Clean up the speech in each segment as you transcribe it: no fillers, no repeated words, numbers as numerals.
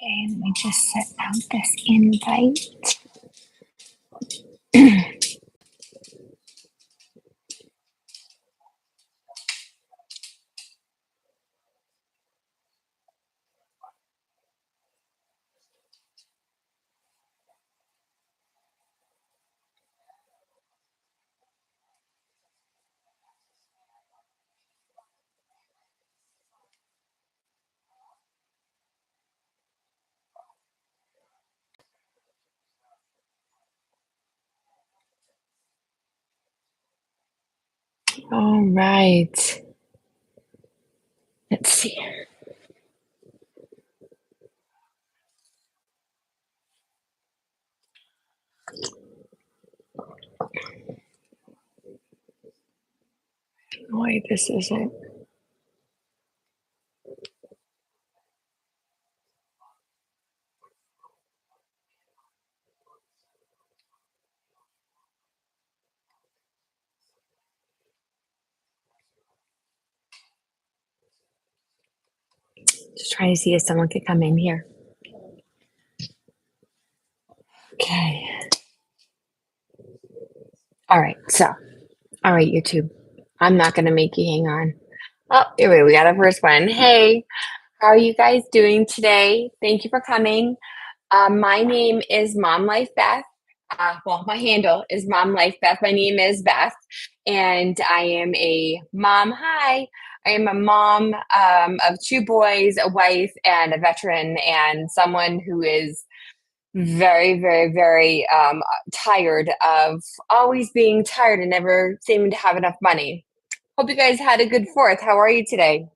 Okay, let me just set out this invite. All right. Let's see. Why this isn't. Just trying to see if someone could come in here. Okay. All right. All right, YouTube. I'm not going to make you hang on. Oh, here we got a first one. Hey, how are you guys doing today? Thank you for coming. My name is Mom Life Beth. My handle is Mom Life Beth. My name is Beth, and I am a mom. Hi. I am a mom of two boys, a wife, and a veteran, and someone who is very, very, very tired of always being tired and never seeming to have enough money. Hope you guys had a good fourth. How are you today?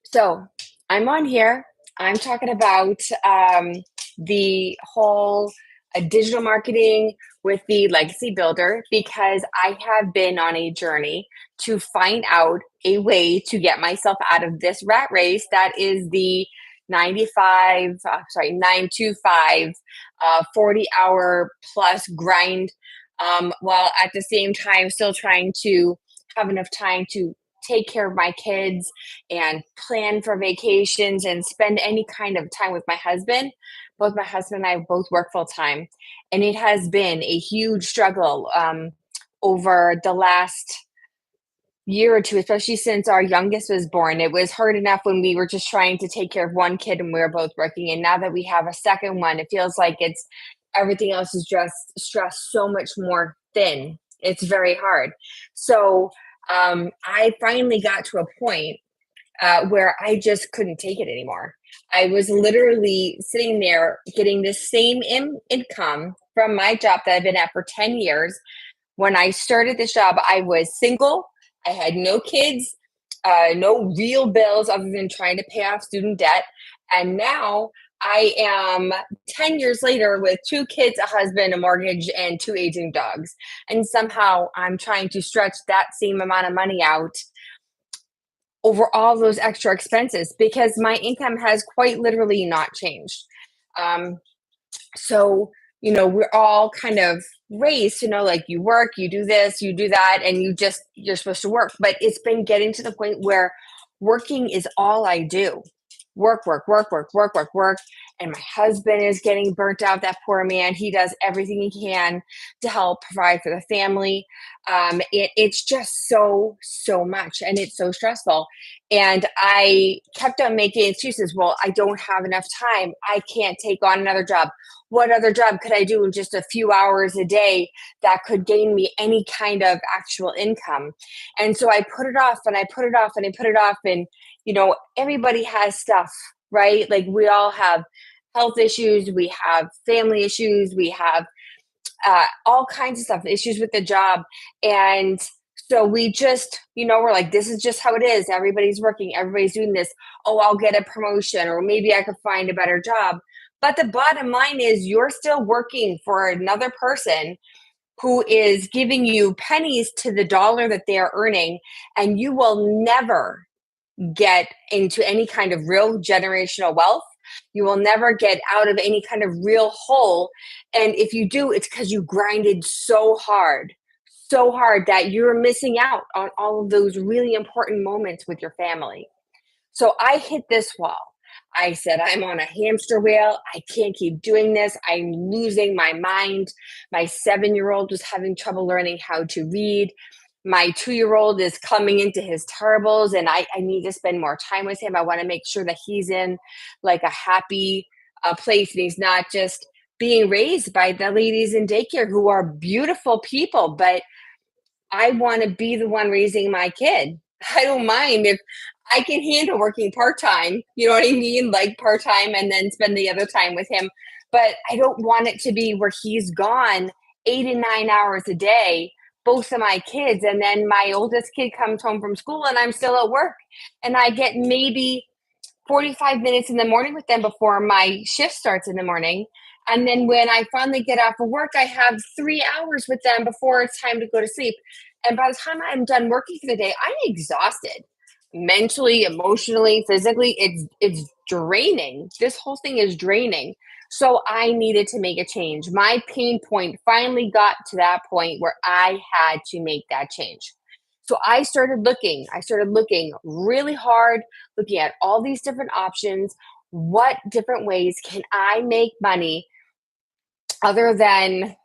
So I'm on here. I'm talking about the whole digital marketing with the Legacy Builder because I have been on a journey to find out a way to get myself out of this rat race that is the 9 to 5, 40-hour plus grind, while at the same time still trying to have enough time to take care of my kids and plan for vacations and spend any kind of time with my husband. Both my husband and I both work full time, and it has been a huge struggle over the last year or two, especially since our youngest was born. It was hard enough when we were just trying to take care of one kid and we were both working, and now that we have a second one, it feels like it's everything else is just stressed so much more thin. It's very hard. So I finally got to a point where I just couldn't take it anymore. I was literally sitting there getting the same income from my job that I've been at for 10 years. When I started this job, I was single, I had no kids, no real bills other than trying to pay off student debt. And now I am 10 years later with two kids, a husband, a mortgage, and two aging dogs. And somehow I'm trying to stretch that same amount of money out over all those extra expenses because my income has quite literally not changed. Um, so, we're all kind of raised to know like you work, you do this, you do that, and you're supposed to work. But it's been getting to the point where working is all I do. Work, work, work, work, work, work, work. And my husband is getting burnt out. That poor man. He does everything he can to help provide for the family. It's just so much, and it's so stressful. And I kept on making excuses. Well, I don't have enough time. I can't take on another job. What other job could I do in just a few hours a day that could gain me any kind of actual income? And so I put it off and I put it off and I put it off. And, everybody has stuff, right? Like we all have health issues, we have family issues, we have all kinds of stuff, issues with the job. And so we just, we're like, this is just how it is. Everybody's working, everybody's doing this. Oh, I'll get a promotion, or maybe I could find a better job. But the bottom line is, you're still working for another person who is giving you pennies to the dollar that they are earning, and you will never get into any kind of real generational wealth. You will never get out of any kind of real hole. And if you do, it's because you grinded so hard that you're missing out on all of those really important moments with your family. So I hit this wall. I said, I'm on a hamster wheel. I can't keep doing this. I'm losing my mind. My 7-year-old was having trouble learning how to read. My 2-year-old is coming into his terribles, and I need to spend more time with him. I want to make sure that he's in like a happy place and he's not just being raised by the ladies in daycare who are beautiful people, but I want to be the one raising my kid. I don't mind if I can handle working part time, you know what I mean? Like part time and then spend the other time with him. But I don't want it to be where he's gone 8 and 9 hours a day, both of my kids. And then my oldest kid comes home from school and I'm still at work. And I get maybe 45 minutes in the morning with them before my shift starts in the morning. And then when I finally get off of work, I have 3 hours with them before it's time to go to sleep. And by the time I'm done working for the day, I'm exhausted mentally, emotionally, physically. It's draining. This whole thing is draining. So I needed to make a change. My pain point finally got to that point where I had to make that change. So I started looking. I started looking really hard, looking at all these different options. What different ways can I make money other than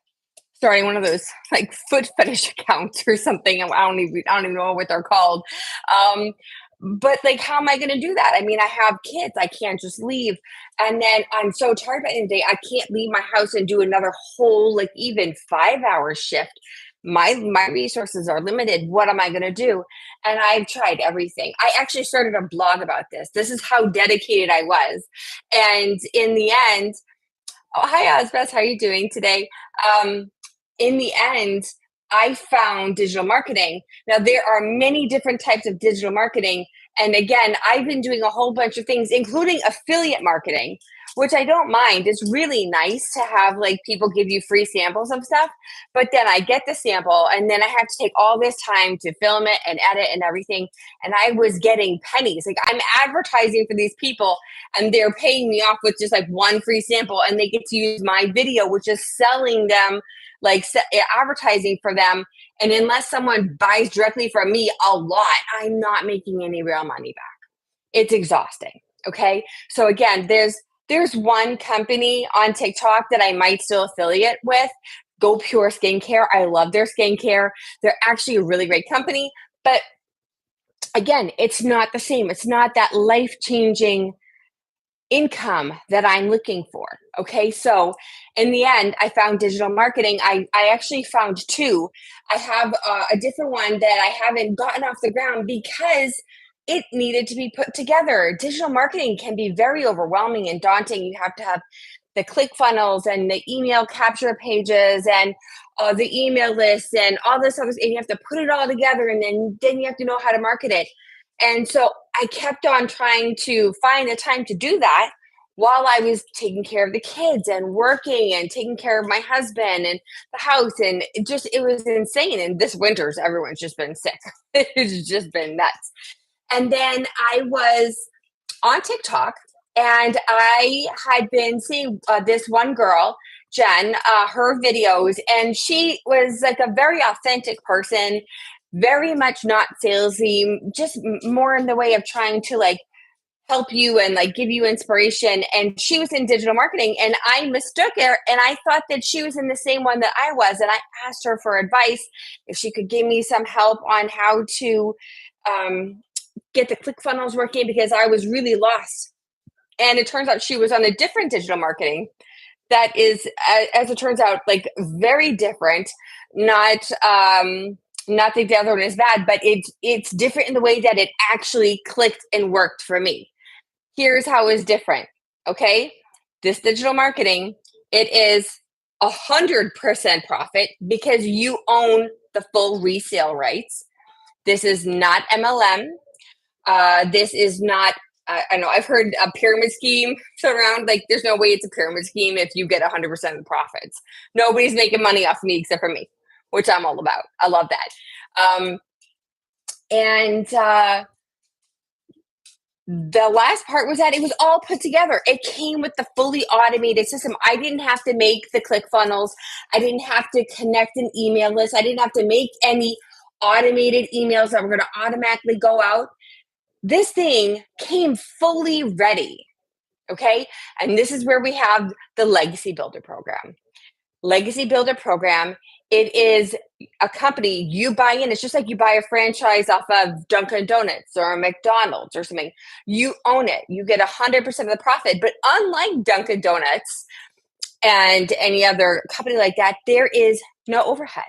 starting one of those like foot fetish accounts or something? I don't even know what they're called. Um, but like, how am I going to do that? I mean, I have kids. I can't just leave. And then I'm so tired by the end of the day. I can't leave my house and do another whole, like even 5 hour shift. My resources are limited. What am I going to do? And I've tried everything. I actually started a blog about this. This is how dedicated I was. And in the end, oh, hi, Osbeth. How are you doing today? Um, in the end, I found digital marketing. Now, there are many different types of digital marketing. And again, I've been doing a whole bunch of things, including affiliate marketing, which I don't mind. It's really nice to have like people give you free samples of stuff. But then I get the sample and then I have to take all this time to film it and edit and everything. And I was getting pennies. Like I'm advertising for these people and they're paying me off with just like one free sample and they get to use my video, which is selling them like advertising for them. And unless someone buys directly from me a lot, I'm not making any real money back. It's exhausting. Okay. So again, there's one company on TikTok that I might still affiliate with, Go Pure Skincare. I love their skincare. They're actually a really great company, but again, it's not the same. It's not that life-changing income that I'm looking for. Okay. So in the end, I found digital marketing. I actually found two. I have a different one that I haven't gotten off the ground because it needed to be put together. Digital marketing can be very overwhelming and daunting. You have to have the ClickFunnels and the email capture pages and the email lists and all this other, and you have to put it all together and then you have to know how to market it. And so I kept on trying to find the time to do that while I was taking care of the kids and working and taking care of my husband and the house. And it was insane. And this winter's everyone's just been sick. It's just been nuts. And then I was on TikTok and I had been seeing this one girl, Jen, her videos, and she was like a very authentic person, very much not salesy, just more in the way of trying to like help you and like give you inspiration. And she was in digital marketing and I mistook her and I thought that she was in the same one that I was. And I asked her for advice if she could give me some help on how to get the ClickFunnels working because I was really lost. And it turns out she was on a different digital marketing that is, as it turns out, like very different. Not that the other one is bad, but it's different in the way that it actually clicked and worked for me. Here's how it's different. Okay, this digital marketing, it is 100% profit because you own the full resale rights. This is not MLM. This is not, I know I've heard a pyramid scheme around, like there's no way it's a pyramid scheme if you get 100% of the profits. Nobody's making money off me except for me, which I'm all about. I love that. And the last part was that it was all put together. It came with the fully automated system. I didn't have to make the ClickFunnels. I didn't have to connect an email list. I didn't have to make any automated emails that were going to automatically go out. This thing came fully ready. Okay. And this is where we have the Legacy Builder program. Legacy Builder program, it is a company you buy in. It's just like you buy a franchise off of Dunkin' Donuts or McDonald's or something. You own it. You get 100% of the profit. But unlike Dunkin' Donuts and any other company like that, there is no overhead.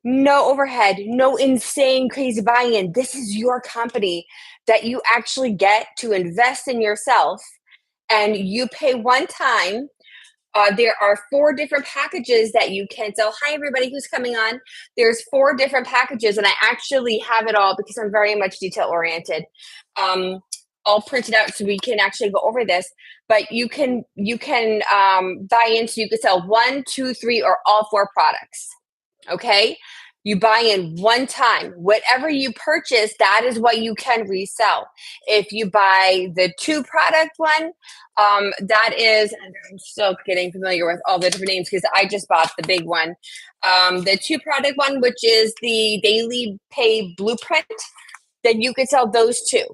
No overhead, no insane, crazy buy in. This is your company that you actually get to invest in yourself and you pay one time. There are four different packages that you can. So, hi everybody who's coming on. There's four different packages, and I actually have it all because I'm very much detail oriented. All printed out so we can actually go over this. But you can buy into. You could sell one, two, three, or all four products. Okay. You buy in one time. Whatever you purchase, that is what you can resell. If you buy the two product one, that is, and I'm still getting familiar with all the different names because I just bought the big one. The two product one, which is the daily pay blueprint, then you could sell those two.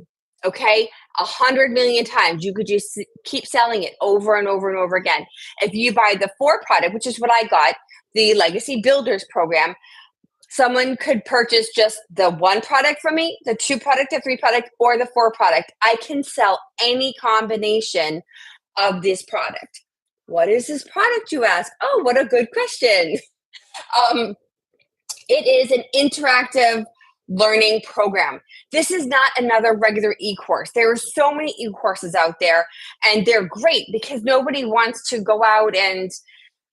Okay. 100 million times. You could just keep selling it over and over and over again. If you buy the four product, which is what I got, the Legacy Builders program, someone could purchase just the one product from me, the two product, the three product, or the four product. I can sell any combination of this product. What is this product, you ask? Oh, what a good question. Um, it is an interactive learning program. This is not another regular e-course. There are so many e-courses out there, and they're great because nobody wants to go out and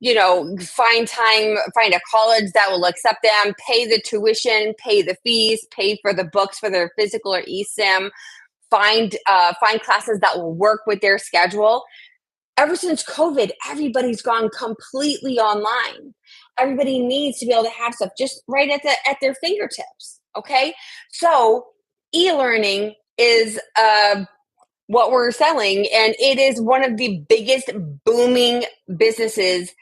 find a college that will accept them, pay the tuition, pay the fees, pay for the books for their physical or eSIM, find classes that will work with their schedule. Ever since COVID, everybody's gone completely online. Everybody needs to be able to have stuff just right at their fingertips. Okay, so e-learning is what we're selling, and it is one of the biggest booming businesses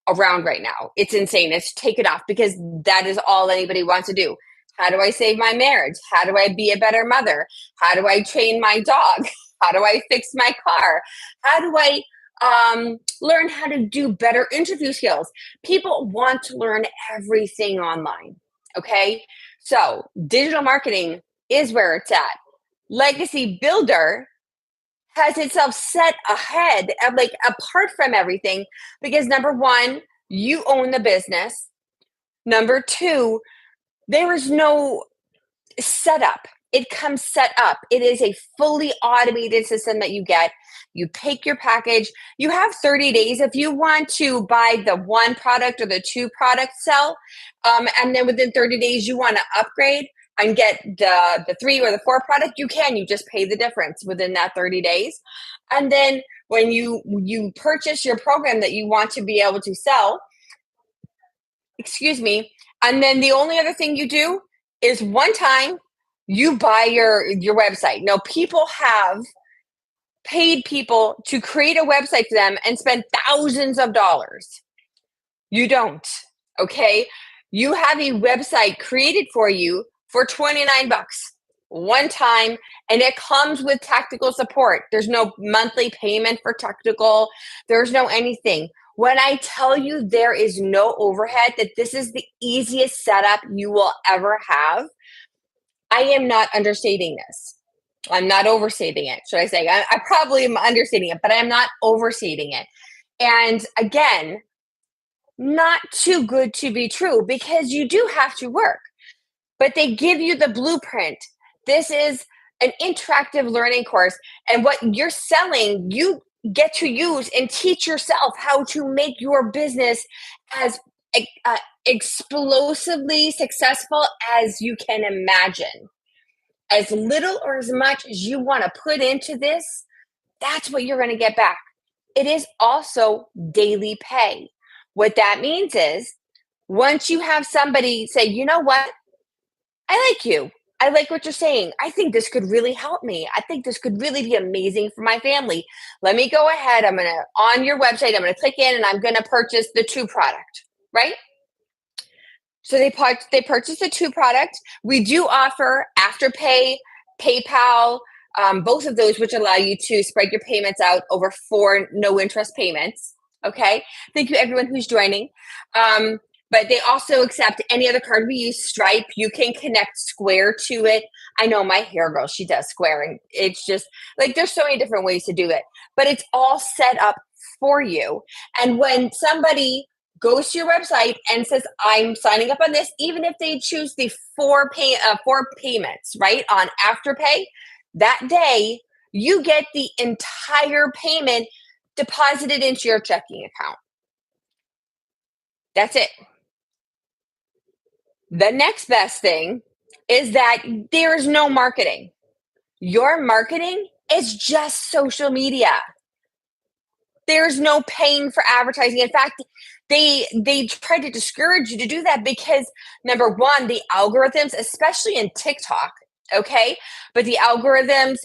around right now. It's insane. It's taken off because that is all anybody wants to do. How do I save my marriage? How do I be a better mother? How do I train my dog? How do I fix my car? How do I learn how to do better interview skills? People want to learn everything online. Okay. So digital marketing is where it's at. Legacy Builder has itself set ahead, like apart from everything, because number one, you own the business. Number two, there is no setup. It comes set up. It is a fully automated system that you get. You pick your package. You have 30 days if you want to buy the one product or the two product sell. And then within 30 days, you want to upgrade and get the three or the four product, you can. You just pay the difference within that 30 days. And then when you purchase your program that you want to be able to sell, excuse me, and then the only other thing you do is one time you buy your website. Now, people have paid people to create a website for them and spend thousands of dollars. You don't, okay? You have a website created for you for 29 bucks one time, and it comes with technical support. There's no monthly payment for technical. There's no anything. When I tell you there is no overhead, that this is the easiest setup you will ever have, I am not understating this. I'm not overstating it, should I say. I probably am understating it, but I'm not overstating it. And again, not too good to be true because you do have to work, but they give you the blueprint. This is an interactive learning course, and what you're selling, you get to use and teach yourself how to make your business as explosively successful as you can imagine. As little or as much as you want to put into this, that's what you're going to get back. It is also daily pay. What that means is once you have somebody say, you know what, I like you. I like what you're saying. I think this could really help me. I think this could really be amazing for my family. Let me go ahead. I'm going to, on your website, I'm going to click in and I'm going to purchase the two product, right? So they purchase the two product. We do offer Afterpay, PayPal, both of those, which allow you to spread your payments out over 4 no interest payments. Okay. Thank you, everyone who's joining. But they also accept any other card. We use Stripe. You can connect Square to it. I know my hair girl, she does Square, and it's just like there's so many different ways to do it, but it's all set up for you. And when somebody goes to your website and says, I'm signing up on this, even if they choose the four payments, right, on Afterpay, that day you get the entire payment deposited into your checking account. That's it. The next best thing is that there's no marketing. Your marketing is just social media. There's no paying for advertising. In fact, they try to discourage you to do that because number one, the algorithms, especially in TikTok, okay, but the algorithms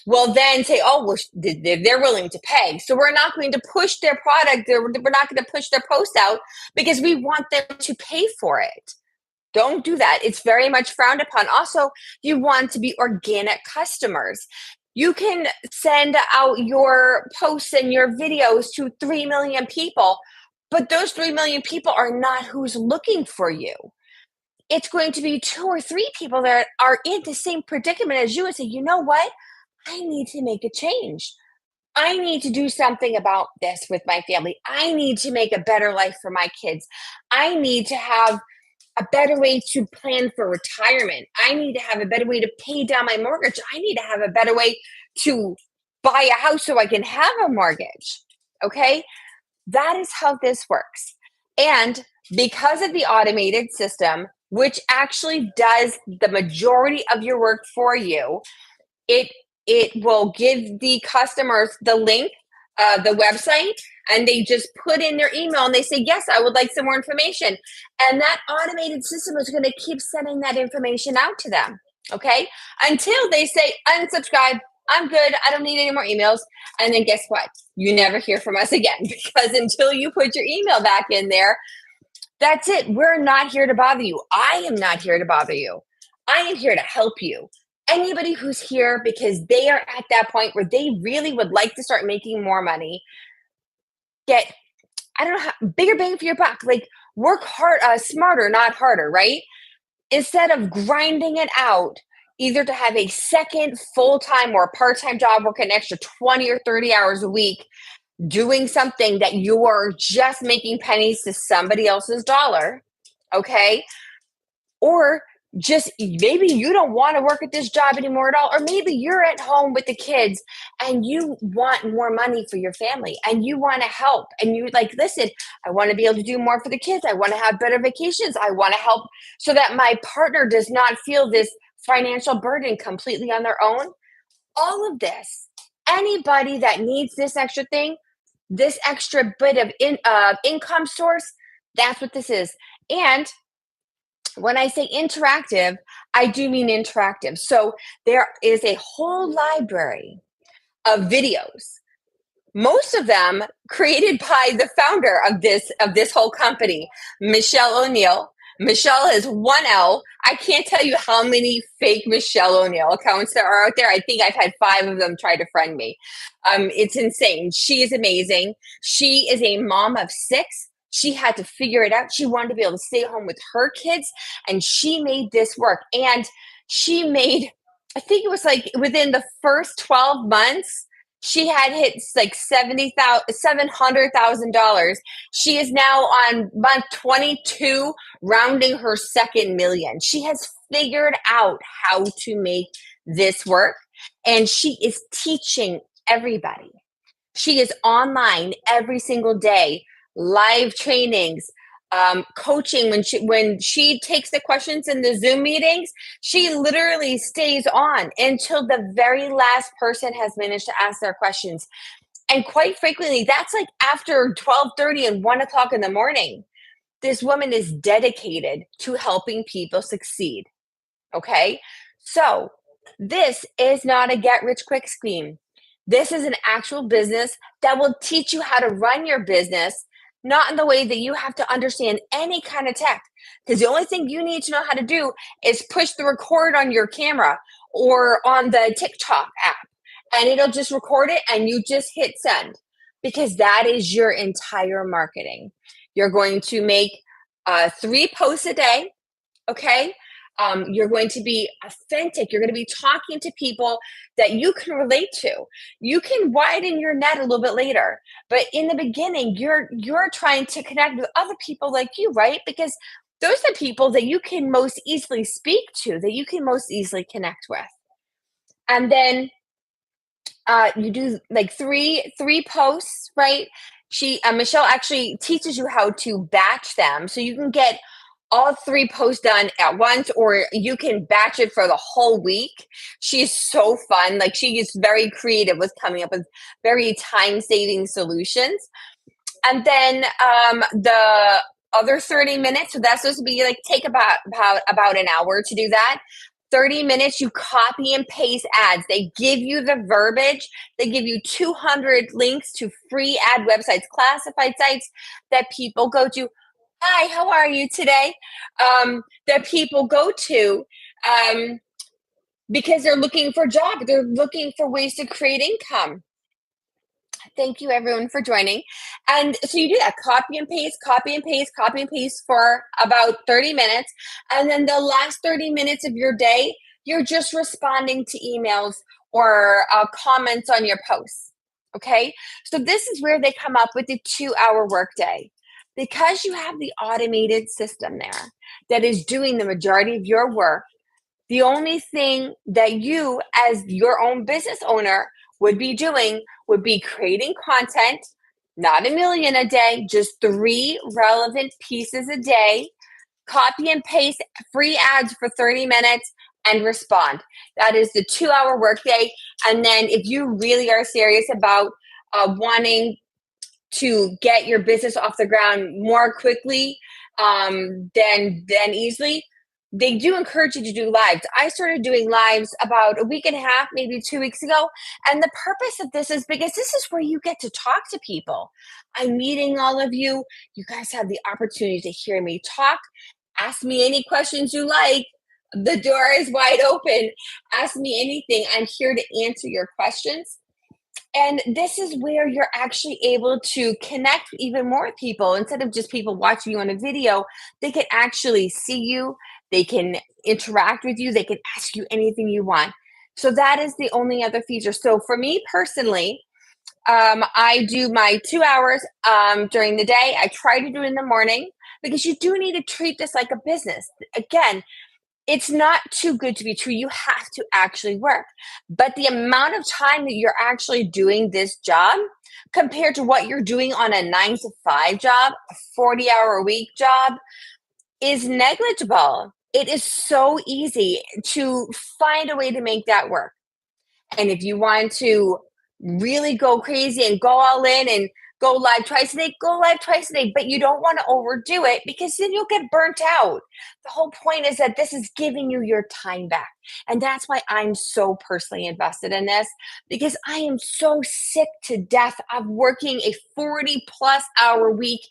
will then say, oh, well, they're willing to pay, so we're not going to push their product. We're not going to push their post out because we want them to pay for it. Don't do that. It's very much frowned upon. Also, you want to be organic customers. You can send out your posts and your videos to 3 million people, but those 3 million people are not who's looking for you. It's going to be 2 or 3 people that are in the same predicament as you and say, you know what? I need to make a change. I need to do something about this with my family. I need to make a better life for my kids. I need to have a better way to plan for retirement. I need to have a better way to pay down my mortgage. I need to have a better way to buy a house so I can have a mortgage. Okay? That is how this works. And because of the automated system, which actually does the majority of your work for you, it will give the customers the link, the website, and they just put in their email and they say, yes, I would like some more information. And that automated system is going to keep sending that information out to them, okay? Until they say, unsubscribe, I'm good, I don't need any more emails. And then guess what? You never hear from us again, because until you put your email back in there, that's it. We're not here to bother you. I am not here to bother you. I am here to help you. Anybody who's here because they are at that point where they really would like to start making more money, get, I don't know, bigger bang for your buck. Like, work hard, smarter, not harder, right? Instead of grinding it out, either to have a second full-time or part-time job, work an extra 20 or 30 hours a week, doing something that you are just making pennies to somebody else's dollar, okay? Or just maybe you don't want to work at this job anymore at all, or maybe you're at home with the kids and you want more money for your family and you want to help and you like, listen, I want to be able to do more for the kids. I want to have better vacations. I want to help so that my partner does not feel this financial burden completely on their own. All of this, anybody that needs this extra thing, this extra bit of income source, that's what this is. And when I say interactive, I do mean interactive. So there is a whole library of videos, most of them created by the founder of this whole company, Michelle O'Neill. Michelle has 1L. I can't tell you how many fake Michelle O'Neill accounts there are out there. I think I've had 5 of them try to friend me. It's insane. She is amazing. She is a mom of 6. She had to figure it out. She wanted to be able to stay home with her kids, and she made this work. And she made, I think it was like within the first 12 months, she had hit like $700,000. She is now on month 22, rounding her second million. She has figured out how to make this work, and she is teaching everybody. She is online every single day, live trainings, coaching. When she takes the questions in the Zoom meetings, she literally stays on until the very last person has managed to ask their questions. And quite frequently, that's like after 12:30 and 1 o'clock in the morning. This woman is dedicated to helping people succeed. Okay, so this is not a get rich quick scheme. This is an actual business that will teach you how to run your business, not in the way that you have to understand any kind of tech. Because the only thing you need to know how to do is push the record on your camera or on the TikTok app, and it'll just record it and you just hit send, because that is your entire marketing. You're going to make 3 posts a day, okay? You're going to be authentic. You're going to be talking to people that you can relate to. You can widen your net a little bit later, but in the beginning, you're trying to connect with other people like you, right? Because those are the people that you can most easily speak to, that you can most easily connect with. And then you do like three posts, right? She Michelle actually teaches you how to batch them, so you can get all 3 posts done at once, or you can batch it for the whole week. She's so fun. Like, she is very creative with coming up with very time saving solutions. And then the other 30 minutes, so that's supposed to be like take about an hour to do that. 30 minutes, you copy and paste ads. They give you the verbiage. They give you 200 links to free ad websites, classified sites that people go to. Hi, how are you today? That people go to um, because they're looking for a job. They're looking for ways to create income. Thank you, everyone, for joining. And so you do that, copy and paste, copy and paste, copy and paste for about 30 minutes. And then the last 30 minutes of your day, you're just responding to emails or comments on your posts. Okay. So this is where they come up with the 2-hour workday. Because you have the automated system there that is doing the majority of your work, the only thing that you, as your own business owner, would be doing would be creating content, not a million a day, just 3 relevant pieces a day, copy and paste free ads for 30 minutes, and respond. That is the 2-hour workday. And then if you really are serious about wanting to get your business off the ground more quickly than easily, they do encourage you to do lives. I started doing lives about a week and a half, maybe 2 weeks ago. And the purpose of this is because this is where you get to talk to people. I'm meeting all of you. You guys have the opportunity to hear me talk. Ask me any questions you like. The door is wide open. Ask me anything. I'm here to answer your questions. And this is where you're actually able to connect even more people. Instead of just people watching you on a video, they can actually see you, they can interact with you, they can ask you anything you want. So that is the only other feature. So for me personally, I do my 2 hours during the day. I try to do it in the morning, because you do need to treat this like a business. Again, it's not too good to be true. You have to actually work. But the amount of time that you're actually doing this job compared to what you're doing on a 9 to 5 job, a 40-hour a week job, is negligible. It is so easy to find a way to make that work. And if you want to really go crazy and go all in and go live twice a day, go live twice a day, but you don't want to overdo it, because then you'll get burnt out. The whole point is that this is giving you your time back. And that's why I'm so personally invested in this, because I am so sick to death of working a 40+ hour week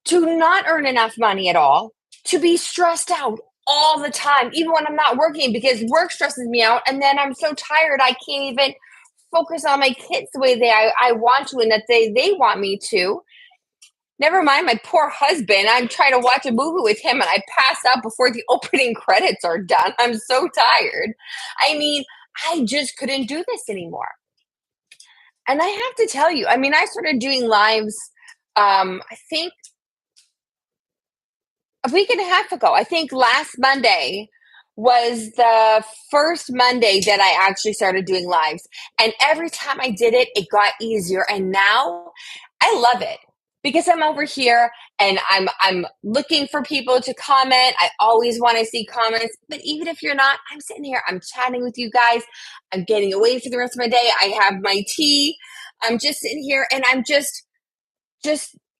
to not earn enough money at all, to be stressed out all the time, even when I'm not working, because work stresses me out. And then I'm so tired, I can't even focus on my kids the way I want to, and that they want me to. Never mind my poor husband. I'm trying to watch a movie with him and I pass out before the opening credits are done. I'm so tired. I mean, I just couldn't do this anymore. And I have to tell you, I mean, I started doing lives, I think a week and a half ago. I think last Monday was the first Monday that I actually started doing lives. And every time I did it, it got easier. And now I love it, because I'm over here and I'm looking for people to comment. I always want to see comments. But even if you're not, I'm sitting here, I'm chatting with you guys. I'm getting away for the rest of my day. I have my tea. I'm just sitting here and I'm just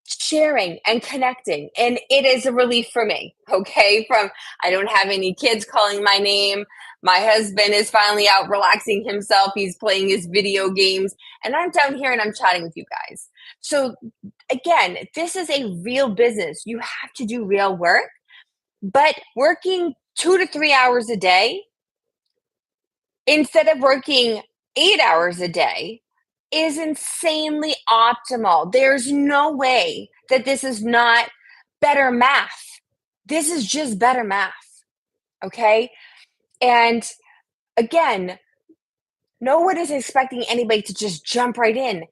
sharing and connecting, and it is a relief for me. Okay, from I don't have any kids calling my name. My husband is finally out relaxing himself. He's playing his video games, and I'm down here and I'm chatting with you guys. So again, this is a real business. You have to do real work, but working 2 to 3 hours a day instead of working 8 hours a day is insanely optimal. There's no way that this is not better math. This is just better math, okay? And again, no one is expecting anybody to just jump right in.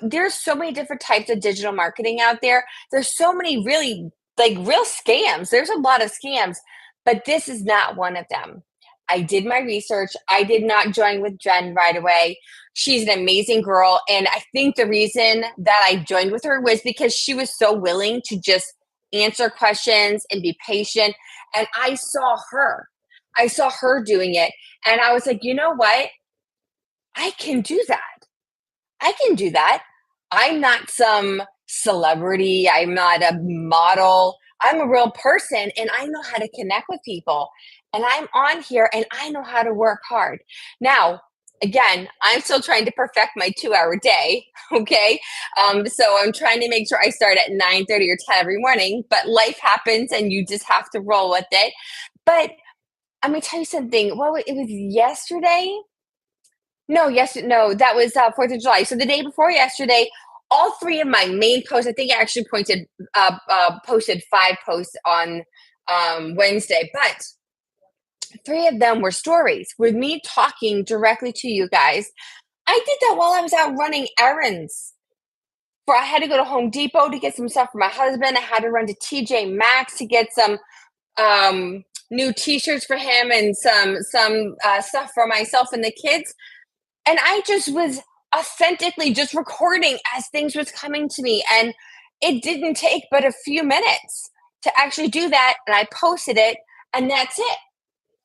There's so many different types of digital marketing out there. There's so many really like real scams. There's a lot of scams, but this is not one of them. I did my research. I did not join with Jen right away. She's an amazing girl. And I think the reason that I joined with her was because she was so willing to just answer questions and be patient. And I saw her. I saw her doing it. And I was like, you know what? I can do that. I can do that. I'm not some celebrity. I'm not a model. I'm a real person and I know how to connect with people. And I'm on here and I know how to work hard. Now, again, I'm still trying to perfect my 2 hour day. Okay. So I'm trying to make sure I start at 9:30 or 10 every morning, but life happens and you just have to roll with it. But I'm going to tell you something. Well, it was yesterday. No, that was 4th of July. So the day before yesterday, all three of my main posts, I think I actually posted 5 posts on Wednesday, but three of them were stories with me talking directly to you guys. I did that while I was out running errands. I had to go to Home Depot to get some stuff for my husband. I had to run to TJ Maxx to get some new T-shirts for him and some stuff for myself and the kids. And I just was authentically just recording as things was coming to me, and it didn't take but a few minutes to actually do that, and I posted it, and that's it.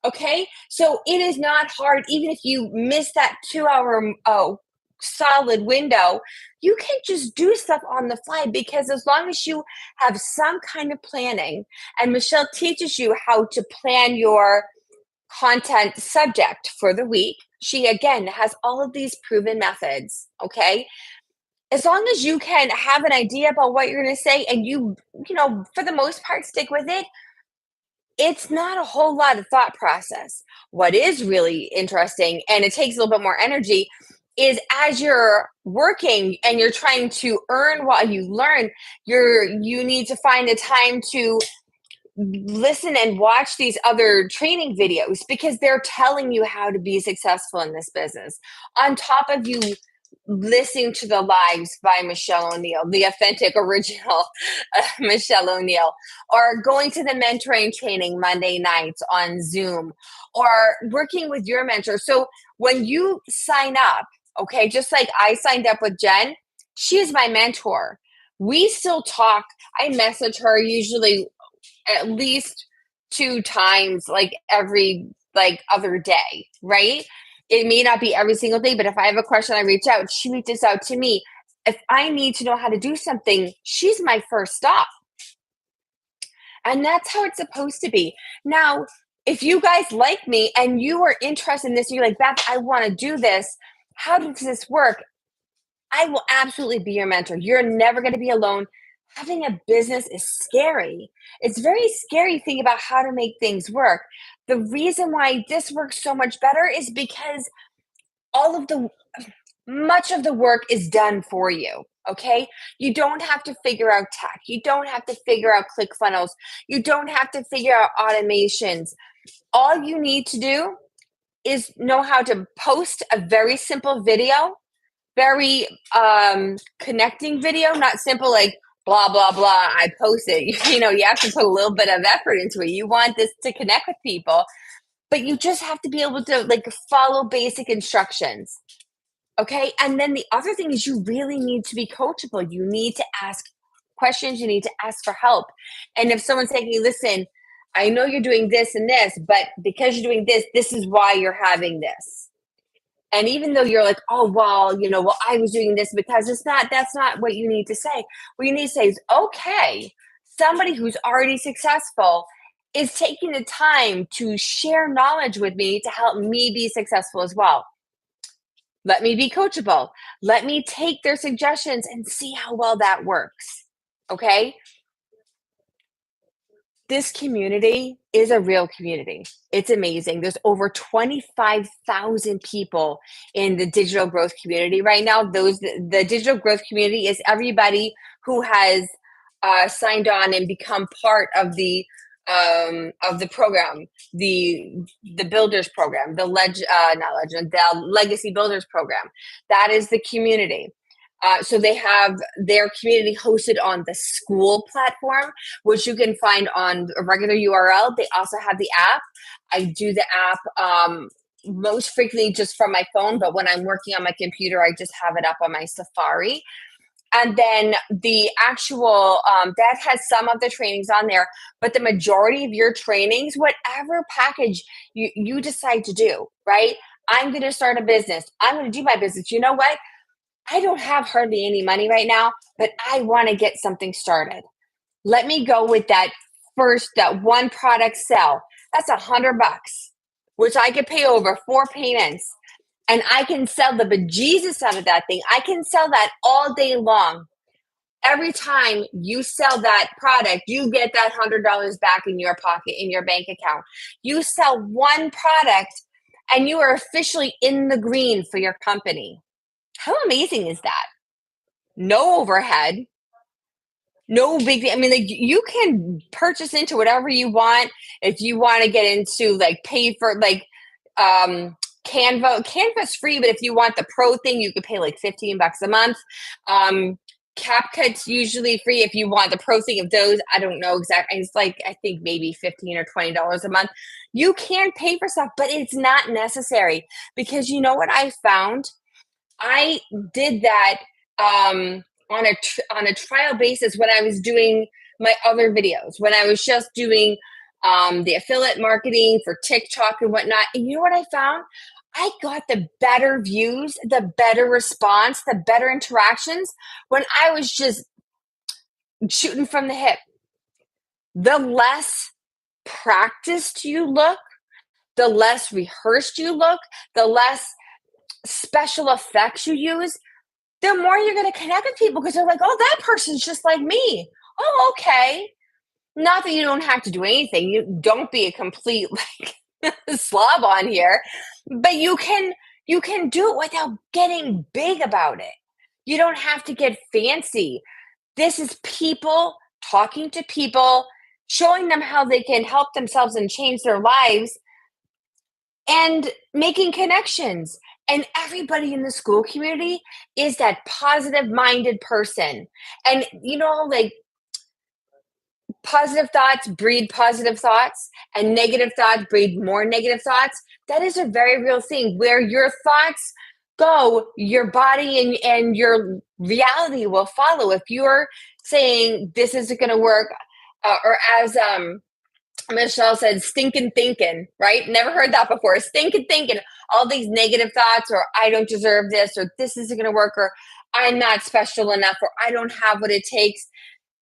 Okay, so it is not hard. Even if you miss that 2 hour solid window, you can just do stuff on the fly, because as long as you have some kind of planning, and Michelle teaches you how to plan your content subject for the week. She again has all of these proven methods, okay? As long as you can have an idea about what you're going to say, and for the most part stick with it, it's not a whole lot of thought process. What is really interesting, and it takes a little bit more energy, is as you're working and you're trying to earn while you learn, you need to find the time to listen and watch these other training videos, because they're telling you how to be successful in this business. On top of you listening to the lives by Michelle O'Neill, the authentic original Michelle O'Neill, or going to the mentoring training Monday nights on Zoom, or working with your mentor. So when you sign up, okay, just like I signed up with Jen, she is my mentor. We still talk. I message her usually at least 2 times, like every like other day, right? It may not be every single day, but if I have a question, I reach out. She reaches out to me. If I need to know how to do something, she's my first stop. And that's how it's supposed to be. Now, if you guys like me and you are interested in this, you're like, Beth, I want to do this. How does this work? I will absolutely be your mentor. You're never going to be alone. Having a business is scary. It's very scary thinking about how to make things work. The reason why this works so much better is because all of the much of the work is done for you. Okay. You don't have to figure out tech. You don't have to figure out ClickFunnels. You don't have to figure out automations. All you need to do is know how to post a very simple video, very connecting video, not simple like blah blah blah. I posted. You have to put a little bit of effort into it. You want this to connect with people, but you just have to be able to like follow basic instructions. Okay. And then the other thing is you really need to be coachable. You need to ask questions. You need to ask for help. And if someone's saying, hey, listen, I know you're doing this and this, but because you're doing this, this is why you're having this. And even though you're like, oh, well, I was doing this because that's not what you need to say. What you need to say is, okay, somebody who's already successful is taking the time to share knowledge with me to help me be successful as well. Let me be coachable. Let me take their suggestions and see how well that works. Okay. This community is a real community. It's amazing. There's over 25,000 people in the digital growth community right now. The digital growth community is everybody who has signed on and become part of the program, the builders program, not legend, the legacy builders program. That is the community. So they have their community hosted on the school platform, which you can find on a regular URL. They also have the app. I do the app most frequently just from my phone, but when I'm working on my computer, I just have it up on my Safari. And then the actual that has some of the trainings on there, but the majority of your trainings, whatever package you decide to do, right? I'm going to start a business. I'm going to do my business. You know what? I don't have hardly any money right now, but I want to get something started. Let me go with that one product sell. That's $100, which I could pay over 4 payments, and I can sell the bejesus out of that thing. I can sell that all day long. Every time you sell that product, you get that $100 back in your pocket, in your bank account. You sell one product and you are officially in the green for your company. How amazing is that? No overhead, no big. I mean, like you can purchase into whatever you want. If you want to get into like pay for like Canva's free, but if you want the pro thing, you could pay like $15 a month. CapCut's usually free if you want the pro thing of those. I don't know exactly. It's like I think maybe $15 or $20 a month. You can pay for stuff, but it's not necessary because you know what I found? I did that on a trial basis when I was doing my other videos, when I was just doing the affiliate marketing for TikTok and whatnot. And you know what I found? I got the better views, the better response, the better interactions when I was just shooting from the hip. The less practiced you look, the less rehearsed you look, the less special effects you use, the more you're going to connect with people because they're like, oh, that person's just like me. Oh, okay. Not that you don't have to do anything. You don't be a complete like slob on here, but you can do it without getting big about it. You don't have to get fancy. This is people talking to people, showing them how they can help themselves and change their lives and making connections. And everybody in the school community is that positive minded person. And, you know, like positive thoughts breed positive thoughts, and negative thoughts breed more negative thoughts. That is a very real thing. Where your thoughts go, your body and your reality will follow. If you're saying this isn't going to work, or as Michelle said, stinking thinking, right? Never heard that before. Stinking thinking, all these negative thoughts, or I don't deserve this, or this isn't going to work, or I'm not special enough, or I don't have what it takes.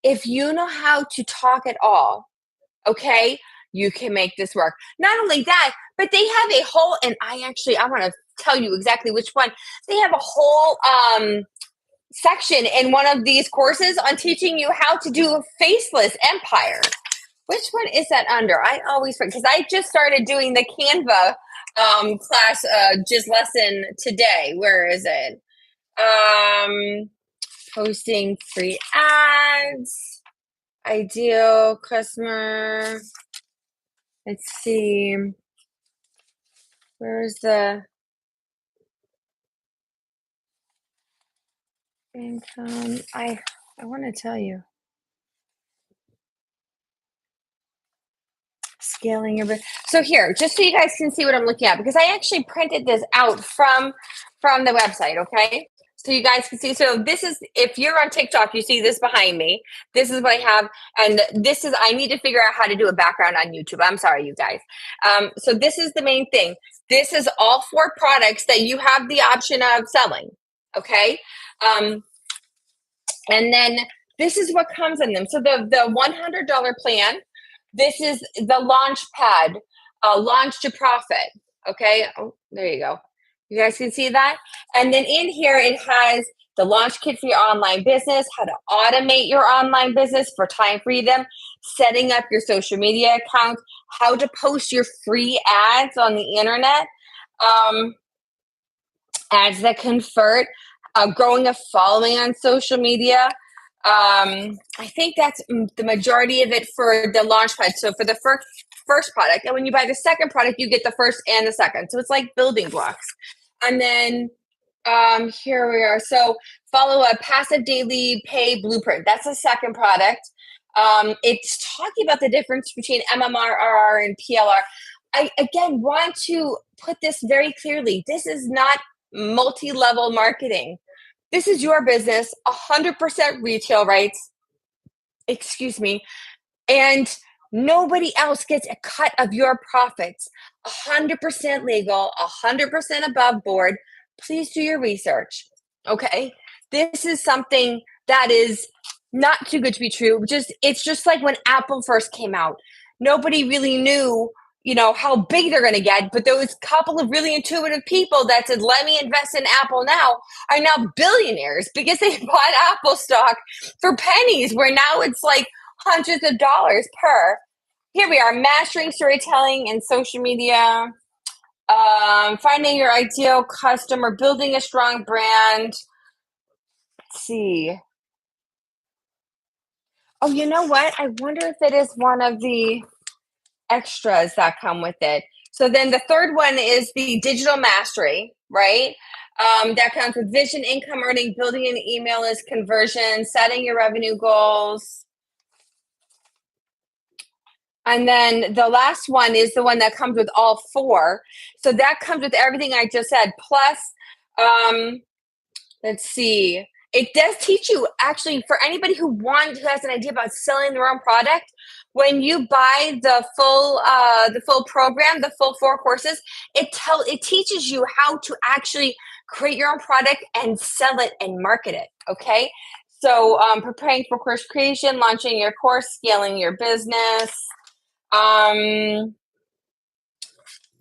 If you know how to talk at all, okay, you can make this work. Not only that, but they have a whole, and I want to tell you exactly which one. They have a whole section in one of these courses on teaching you how to do a faceless empire. Which one is that under? I always forget because I just started doing the Canva class just lesson today. Where is it? Posting free ads, ideal customer. Let's see. Where's the income? I want to tell you. Scaling your so here, just so you guys can see what I'm looking at, because I actually printed this out from the website, okay? So you guys can see. So this is, if you're on TikTok, you see this behind me. This is what I have, and this is, I need to figure out how to do a background on YouTube. I'm sorry, you guys. So this is the main thing. This is all 4 products that you have the option of selling, okay? And then this is what comes in them. So the $100 plan, this is the launch pad, launch to profit. Okay. Oh, there you go. You guys can see that? And then in here, it has the launch kit for your online business, how to automate your online business for time freedom, setting up your social media account, how to post your free ads on the internet, um, ads that convert, growing a following on social media. I think that's the majority of it for the Launchpad. So for the first product, and when you buy the second product, you get the first and the second. So it's like building blocks. And then here we are. So follow a passive daily pay blueprint. That's the second product. It's talking about the difference between MMRR and PLR. I again want to put this very clearly. This is not multi-level marketing. This is your business, 100% retail rights, excuse me, and nobody else gets a cut of your profits. 100% legal, 100% above board. Please do your research. Okay? This is something that is not too good to be true. It's just like when Apple first came out. Nobody really knew, how big they're going to get, but those couple of really intuitive people that said, "Let me invest in Apple now," are now billionaires because they bought Apple stock for pennies, where now it's like hundreds of dollars per. Here we are, mastering storytelling and social media, finding your ideal customer, building a strong brand. Let's see. Oh, you know what? I wonder if it is one of the extras that come with it. So then the third one is the digital mastery, right? That comes with vision, income earning, building an email list, conversion, setting your revenue goals. And then the last one is the one that comes with all four. So that comes with everything I just said. Plus, let's see. It does teach you, actually, for anybody who has an idea about selling their own product. When you buy the full program, the full 4 courses, it teaches you how to actually create your own product and sell it and market it. Okay, so preparing for course creation, launching your course, scaling your business.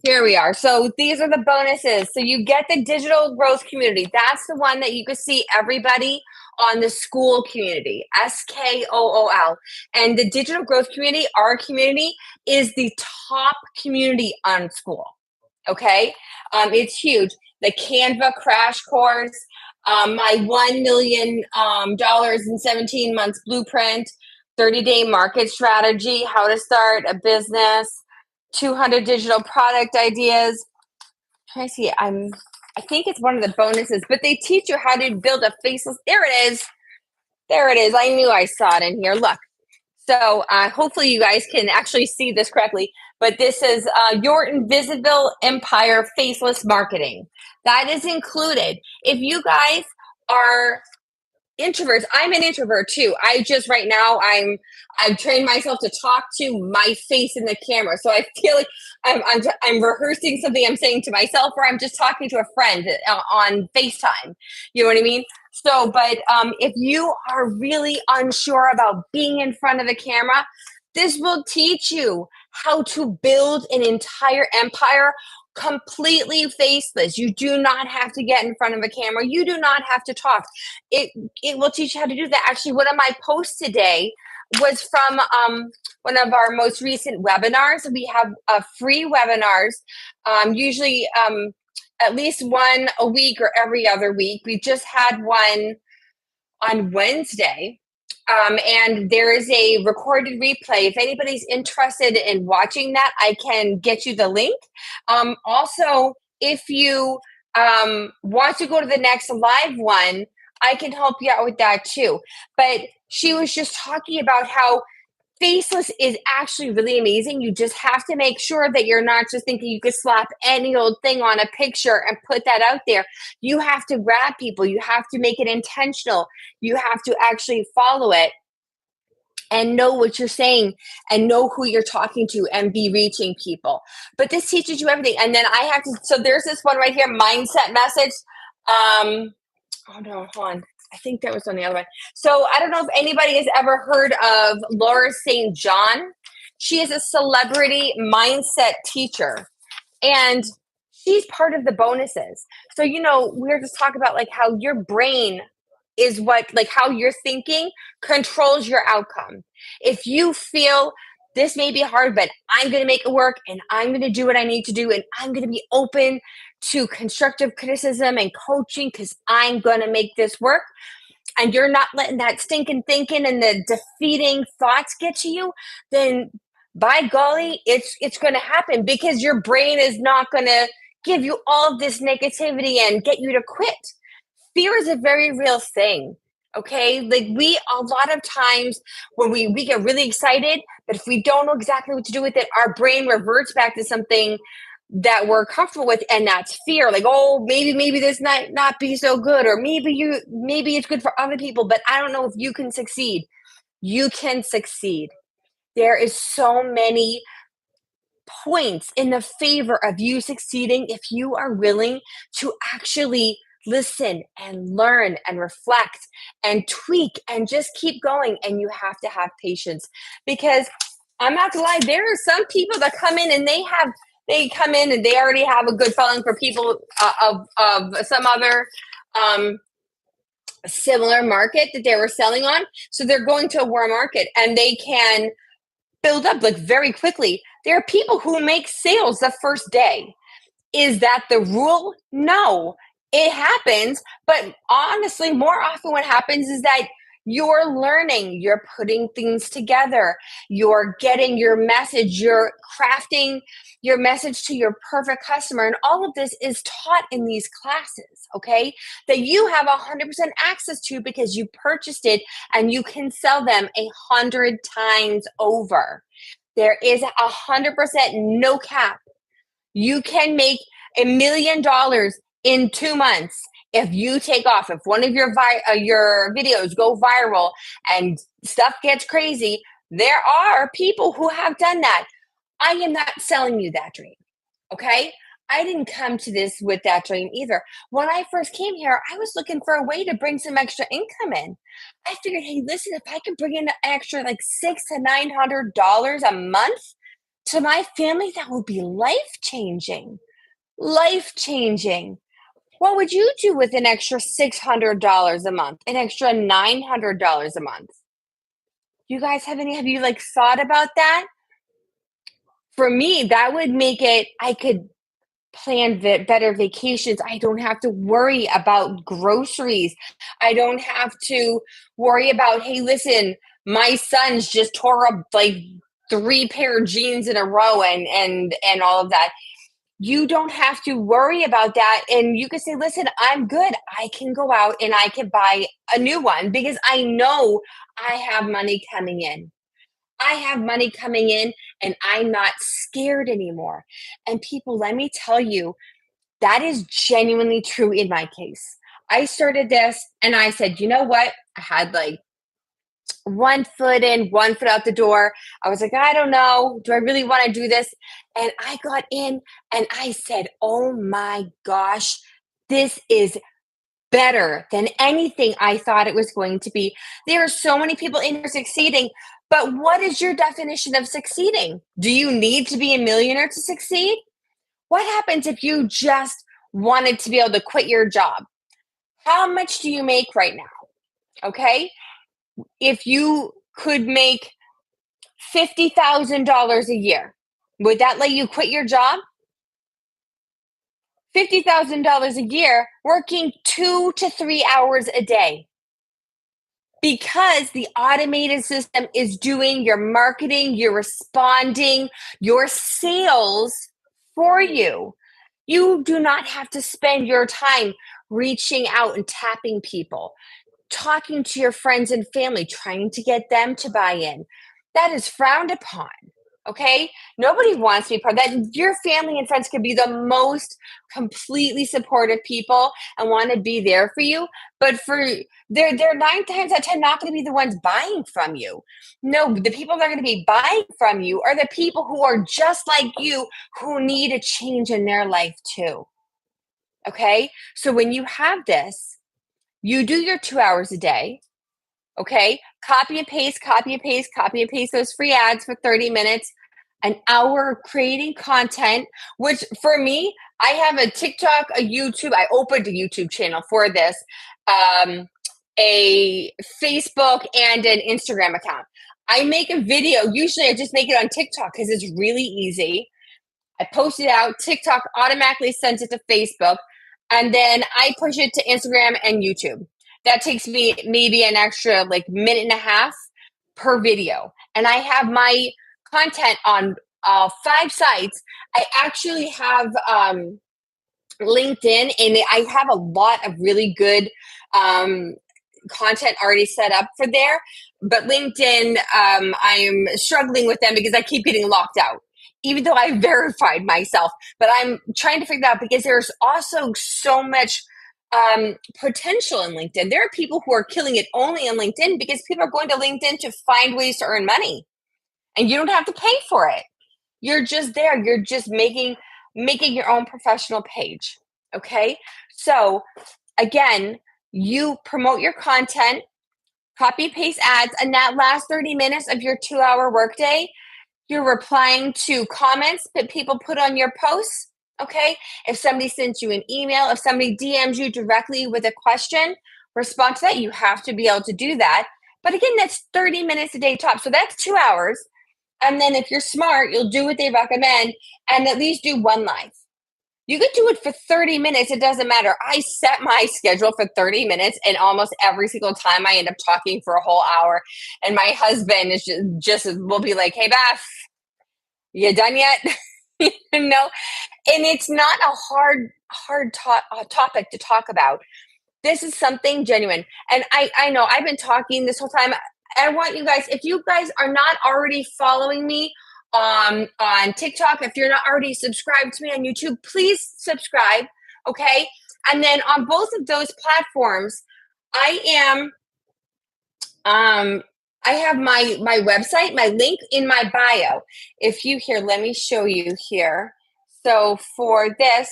Here we are. So these are the bonuses. So you get the digital growth community. That's the one that you can see everybody on the school community, SKOOL. And the digital growth community, our community, is the top community on school. Okay. It's huge. The Canva crash course, my $1 million in 17 months blueprint, 30-day market strategy, how to start a business, 200 digital product ideas. I see. I think it's one of the bonuses, but they teach you how to build a faceless. There it is. There it is. I knew I saw it in here. Look. So hopefully you guys can actually see this correctly. But this is your invisible empire faceless marketing. That is included. If you guys are introverts, I'm an introvert too. Right now I've trained myself to talk to my face in the camera, so I feel like I'm rehearsing something I'm saying to myself, or I'm just talking to a friend on FaceTime. You know what I mean? So, but if you are really unsure about being in front of the camera, this will teach you how to build an entire empire completely faceless. You do not have to get in front of a camera. You do not have to talk. It will teach you how to do that. Actually, one of my posts today was from one of our most recent webinars. We have free webinars, usually at least one a week or every other week. We just had one on Wednesday. And there is a recorded replay. If anybody's interested in watching that, I can get you the link. Also, if you want to go to the next live one, I can help you out with that too. But she was just talking about how faceless is actually really amazing. You just have to make sure that you're not just thinking you could slap any old thing on a picture and put that out there. You have to grab people. You have to make it intentional. You have to actually follow it and know what you're saying and know who you're talking to and be reaching people. But this teaches you everything. And then I have to, so there's this one right here, mindset message. Oh no, hold on. I think that was on the other one. So I don't know if anybody has ever heard of Laura St. John. She is a celebrity mindset teacher. And she's part of the bonuses. So, we're just talking about like how your brain is what, like how you're thinking controls your outcome. If you feel this may be hard, but I'm going to make it work and I'm going to do what I need to do and I'm going to be open to constructive criticism and coaching because I'm going to make this work, and you're not letting that stinking thinking and the defeating thoughts get to you, then by golly, it's going to happen because your brain is not going to give you all of this negativity and get you to quit. Fear is a very real thing. Okay, like we a lot of times when we get really excited, but if we don't know exactly what to do with it, our brain reverts back to something that we're comfortable with, and that's fear. Like, oh, maybe this might not be so good, or maybe it's good for other people, but I don't know if you can succeed. You can succeed. There is so many points in the favor of you succeeding if you are willing to actually listen and learn and reflect and tweak and just keep going. And you have to have patience because I'm not gonna lie, there are some people that come in and they come in and they already have a good following for people of some other um, similar market that they were selling on. So they're going to a war market and they can build up like very quickly. There are people who make sales the first day. Is that the rule? No, it happens. But honestly, more often what happens is that you're learning, you're putting things together, you're getting your message, you're crafting your message to your perfect customer. And all of this is taught in these classes, okay? That you have 100% access to because you purchased it and you can sell them 100 times over. There is 100% no cap. You can make $1 million in 2 months if you take off. If one of your videos go viral and stuff gets crazy, there are people who have done that. I am not selling you that dream. Okay. I didn't come to this with that dream either. When I first came here, I was looking for a way to bring some extra income in. I figured, hey, listen, if I could bring in an extra like $600 to $900 a month to my family, that would be life changing. Life changing. What would you do with an extra $600 a month, an extra $900 a month? You guys have you like thought about that? For me, that would make it, I could plan better vacations. I don't have to worry about groceries. I don't have to worry about, hey, listen, my son's just tore up like 3 pair of jeans in a row and all of that. You don't have to worry about that. And you can say, listen, I'm good. I can go out and I can buy a new one because I know I have money coming in. I have money coming in and I'm not scared anymore. And people, let me tell you, that is genuinely true in my case. I started this and I said, you know what? I had like 1 foot in, 1 foot out the door. I was like, I don't know. Do I really want to do this? And I got in and I said, oh my gosh, this is better than anything I thought it was going to be. There are so many people in here succeeding, but what is your definition of succeeding? Do you need to be a millionaire to succeed? What happens if you just wanted to be able to quit your job? How much do you make right now? Okay. If you could make $50,000 a year, would that let you quit your job? $50,000 a year working 2 to 3 hours a day because the automated system is doing your marketing, your responding, your sales for you. You do not have to spend your time reaching out and tapping people, talking to your friends and family, trying to get them to buy in. That is frowned upon. Okay. Nobody wants to be part of that. Your family and friends can be the most completely supportive people and want to be there for you. But they're 9 times out of 10 not going to be the ones buying from you. No, the people that are going to be buying from you are the people who are just like you who need a change in their life too. Okay. So when you have this, you do your 2 hours a day. Okay. Copy and paste, copy and paste, copy and paste those free ads for 30 minutes. an hour creating content, which for me, I have a TikTok, a YouTube. I opened a YouTube channel for this, um, a Facebook, and an Instagram account. I make a video. Usually, I just make it on TikTok because it's really easy. I post it out. TikTok automatically sends it to Facebook, and then I push it to Instagram and YouTube. That takes me maybe an extra like minute and a half per video. And I have my content on 5 sites. I actually have LinkedIn, and I have a lot of really good um, content already set up for there. But LinkedIn, I'm struggling with them because I keep getting locked out, even though I verified myself. But I'm trying to figure that out because there's also so much potential in LinkedIn. There are people who are killing it only on LinkedIn because people are going to LinkedIn to find ways to earn money, and you don't have to pay for it. You're just there. You're just making your own professional page. Okay. So again, you promote your content, copy paste ads, and that last 30 minutes of your 2 hour workday, you're replying to comments that people put on your posts. Okay. If somebody sends you an email, if somebody DMs you directly with a question, respond to that. You have to be able to do that. But again, that's 30 minutes a day top. So that's 2 hours. And then if you're smart, you'll do what they recommend and at least do one live. You could do it for 30 minutes. It doesn't matter. I set my schedule for 30 minutes, and almost every single time I end up talking for a whole hour. And my husband is just will be like, "Hey, Beth, you done yet?" You know, and it's not a topic to talk about. This is something genuine. And I know I've been talking this whole time. I want you guys, if you guys are not already following me on TikTok, if you're not already subscribed to me on YouTube, please subscribe. Okay. And then on both of those platforms, I am I have my website, my link in my bio. If you here, let me show you here. So for this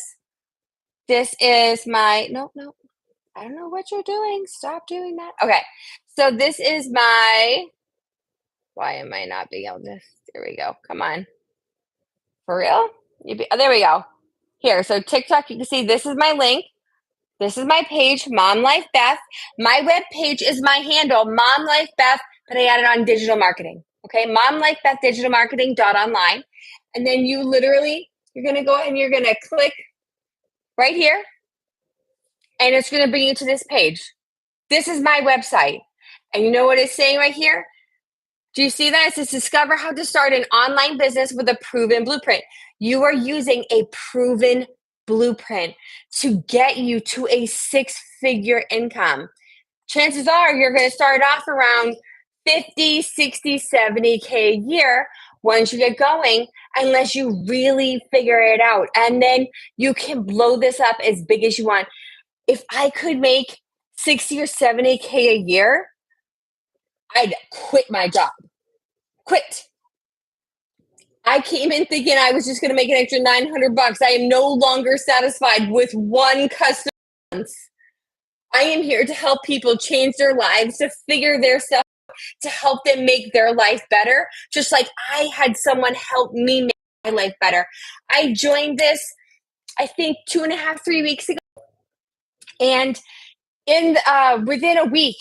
is my no, I don't know what you're doing. Stop doing that. Okay. So this is my, why am I not being able to? There we go. Come on. For real? Oh, there we go. Here. So TikTok, you can see this is my link. This is my page, Mom Life Beth. My web page is my handle, Mom Life Beth, but I added on digital marketing. Okay. Mom Life Beth digital marketing online. And then you literally, you're going to go and you're going to click right here. And it's going to bring you to this page. This is my website. And you know what it's saying right here? Do you see that? It says discover how to start an online business with a proven blueprint. You are using a proven blueprint to get you to a 6-figure income. Chances are you're going to start off around 50, 60, 70K a year once you get going, unless you really figure it out. And then you can blow this up as big as you want. If I could make 60 or 70K a year, I'd quit my job. Quit. I came in thinking I was just going to make an extra $900. I am no longer satisfied with one customer. I am here to help people change their lives, to figure their stuff, to help them make their life better, just like I had someone help me make my life better. I joined this, I think, 2.5, 3 weeks ago. And in within a week,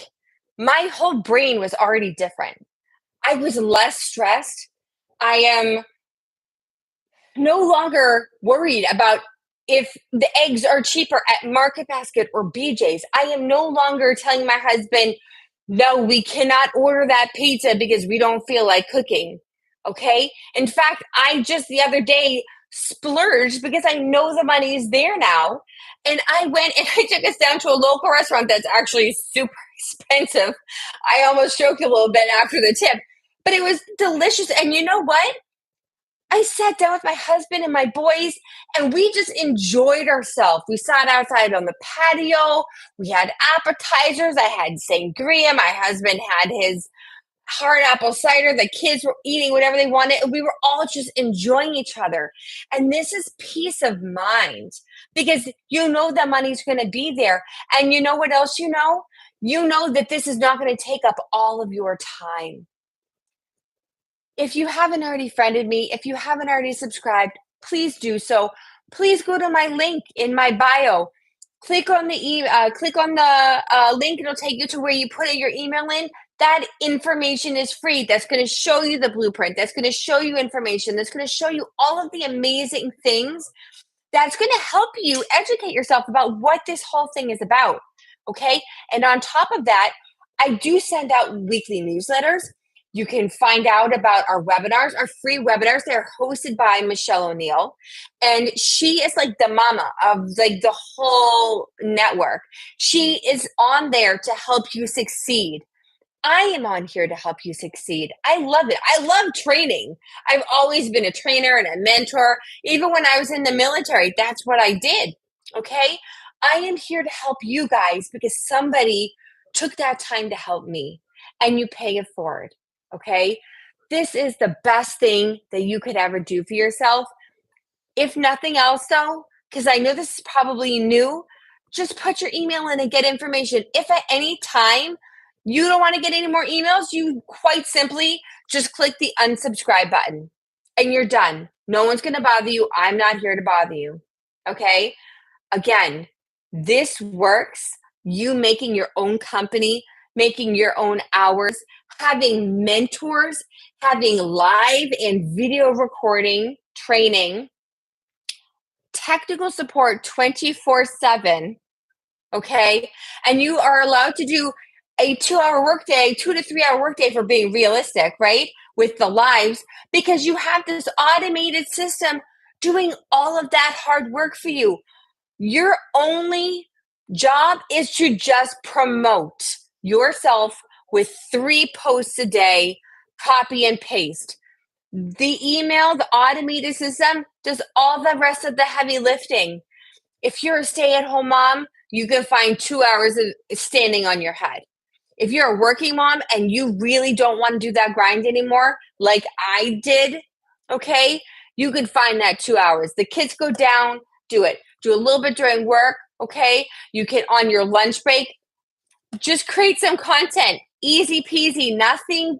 my whole brain was already different. I was less stressed. I am no longer worried about if the eggs are cheaper at Market Basket or BJ's. I am no longer telling my husband, no, we cannot order that pizza because we don't feel like cooking. Okay. In fact, I just the other day splurged because I know the money is there now. And I went and I took us down to a local restaurant that's actually super expensive. I almost choked a little bit after the tip, but it was delicious. And you know what? I sat down with my husband and my boys, and we just enjoyed ourselves. We sat outside on the patio. We had appetizers. I had sangria. My husband had his hard apple cider. The kids were eating whatever they wanted. And we were all just enjoying each other. And this is peace of mind because you know that money's going to be there. And you know what else you know? You know that this is not going to take up all of your time. If you haven't already friended me, if you haven't already subscribed, please do so. Please go to my link in my bio. Click on the link. It'll take you to where you put in your email in. That information is free. That's going to show you the blueprint. That's going to show you information. That's going to show you all of the amazing things that's going to help you educate yourself about what this whole thing is about. Okay. And on top of that, I do send out weekly newsletters. You can find out about our webinars, our free webinars. They're hosted by Michelle O'Neill. And she is like the mama of like the whole network. She is on there to help you succeed. I am on here to help you succeed. I love it. I love training. I've always been a trainer and a mentor. Even when I was in the military, that's what I did. Okay. I am here to help you guys because somebody took that time to help me and you pay it forward. Okay. This is the best thing that you could ever do for yourself. If nothing else, though, because I know this is probably new, just put your email in and get information. If at any time you don't want to get any more emails, you quite simply just click the unsubscribe button and you're done. No one's going to bother you. I'm not here to bother you. Okay. Again, this works. You making your own company, making your own hours, having mentors, having live and video recording training, technical support 24/7, okay? And you are allowed to do a 2-hour workday, 2 to 3 hour workday for being realistic, right? With the lives, because you have this automated system doing all of that hard work for you. Your only job is to just promote yourself with 3 posts a day, copy and paste. The email, the automated system does all the rest of the heavy lifting. If you're a stay at home mom, you can find 2 hours of standing on your head. If you're a working mom and you really don't want to do that grind anymore, like I did, okay, you can find that 2 hours. The kids go down, do it. Do a little bit during work, okay? You can, on your lunch break, just create some content. Easy peasy, nothing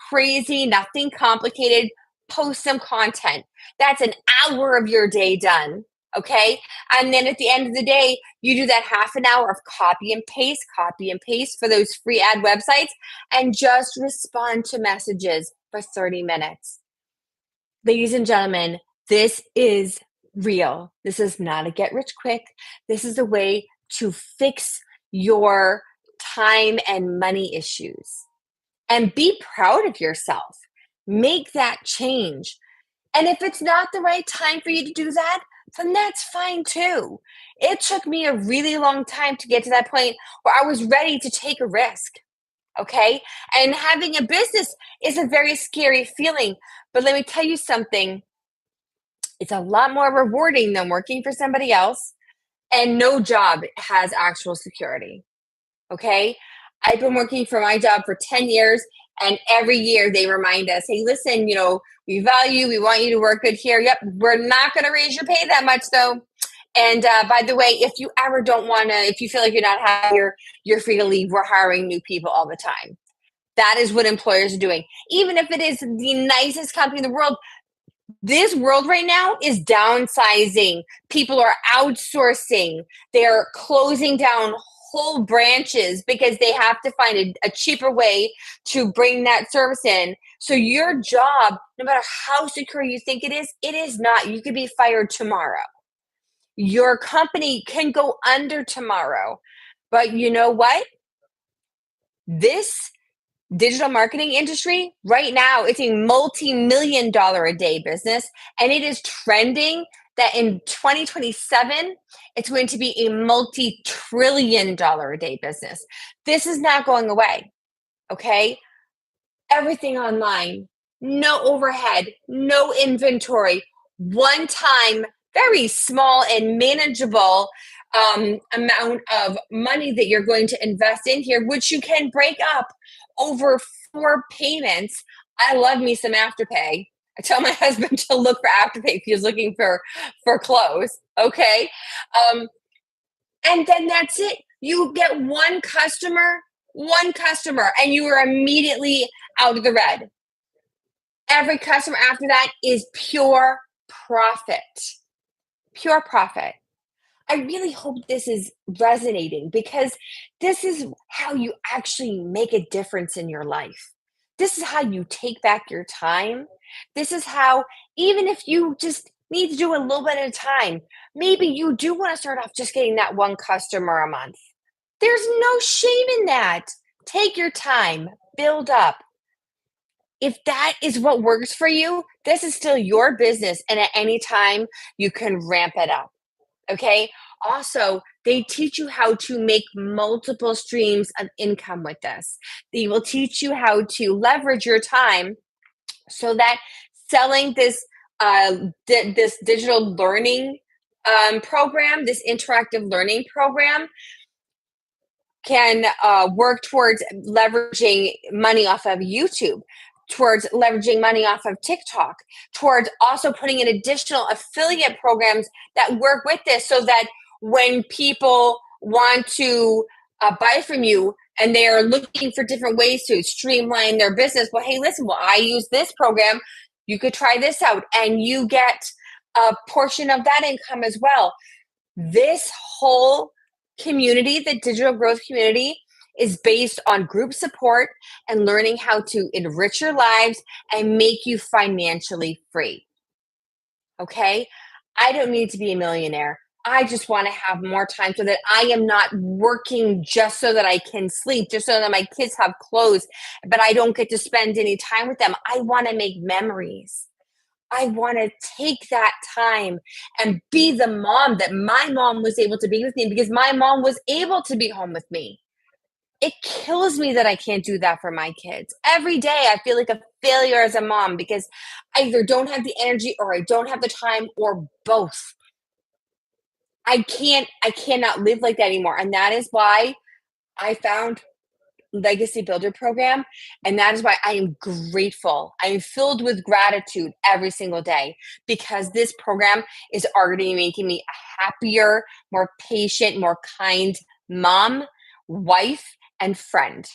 crazy, nothing complicated. Post some content. That's an hour of your day done. Okay. And then at the end of the day, you do that half an hour of copy and paste for those free ad websites and just respond to messages for 30 minutes. Ladies and gentlemen, this is real. This is not a get rich quick. This is a way to fix your time and money issues and be proud of yourself. Make that change. And if it's not the right time for you to do that, then that's fine too. It took me a really long time to get to that point where I was ready to take a risk. Okay. And having a business is a very scary feeling. But let me tell you something, it's a lot more rewarding than working for somebody else. And no job has actual security. Okay. I've been working for my job for 10 years, and every year they remind us, hey, listen, we value, we want you to work good here. Yep, we're not going to raise your pay that much, though. And by the way, if you ever don't want to, if you feel like you're not happy, you're free to leave. We're hiring new people all the time. That is what employers are doing. Even if it is the nicest company in the world, this world right now is downsizing. People are outsourcing. They're closing down whole branches because they have to find a cheaper way to bring that service in. So your job, no matter how secure you think it is not. You could be fired tomorrow. Your company can go under tomorrow. But you know what? This digital marketing industry right now, it's a multi-million dollar a day business, and it is trending that in 2027 it's going to be a multi-trillion dollar a day business. This is not going away. Okay, everything online, no overhead, no inventory, one time, very small and manageable amount of money that you're going to invest in here, which you can break up over 4 payments. I love me some Afterpay. I tell my husband to look for Afterpay if he's looking for clothes. Okay. And then that's it. You get one customer, and you are immediately out of the red. Every customer after that is pure profit. Pure profit. I really hope this is resonating because this is how you actually make a difference in your life. This is how you take back your time. This is how, even if you just need to do a little bit at a time, maybe you do want to start off just getting that one customer a month. There's no shame in that. Take your time, build up. If that is what works for you, this is still your business. And at any time, you can ramp it up. Okay. Also, they teach you how to make multiple streams of income with this. They will teach you how to leverage your time so that selling this digital learning program, this interactive learning program, can work towards leveraging money off of YouTube, towards leveraging money off of TikTok, towards also putting in additional affiliate programs that work with this so that when people want to buy from you and they are looking for different ways to streamline their business, well, hey, listen, well, I use this program. You could try this out and you get a portion of that income as well. This whole community, the digital growth community, is based on group support and learning how to enrich your lives and make you financially free. Okay? I don't need to be a millionaire. I just want to have more time so that I am not working just so that I can sleep, just so that my kids have clothes, but I don't get to spend any time with them. I want to make memories. I want to take that time and be the mom that my mom was able to be with me because my mom was able to be home with me. It kills me that I can't do that for my kids. Every day I feel like a failure as a mom because I either don't have the energy or I don't have the time or both. I cannot live like that anymore. And that is why I found Legacy Builder program. And that is why I am grateful. I am filled with gratitude every single day because this program is already making me a happier, more patient, more kind mom, wife, and friend.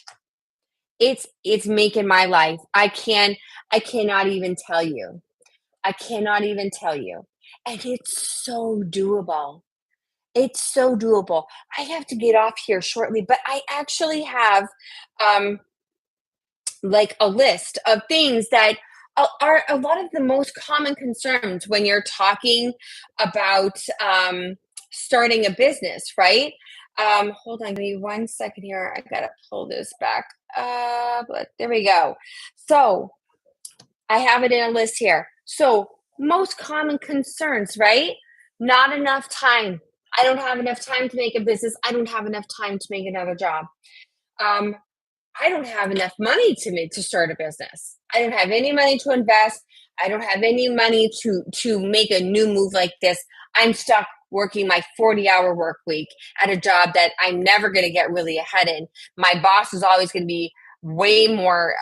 It's making my life. I cannot even tell you. I cannot even tell you. And it's so doable. It's so doable. I have to get off here shortly, but I actually have um, like a list of things that are a lot of the most common concerns when you're talking about starting a business, right? Hold on, give me 1 second here. I gotta pull this back. But there we go. So I have it in a list here. So most common concerns, right? Not enough time. I don't have enough time to make a business. I don't have enough time to make another job. Um, I don't have enough money to start a business. I don't have any money to invest. I don't have any money to make a new move like this. I'm stuck working my 40-hour work week at a job that I'm never going to get really ahead in. My boss is always going to be way more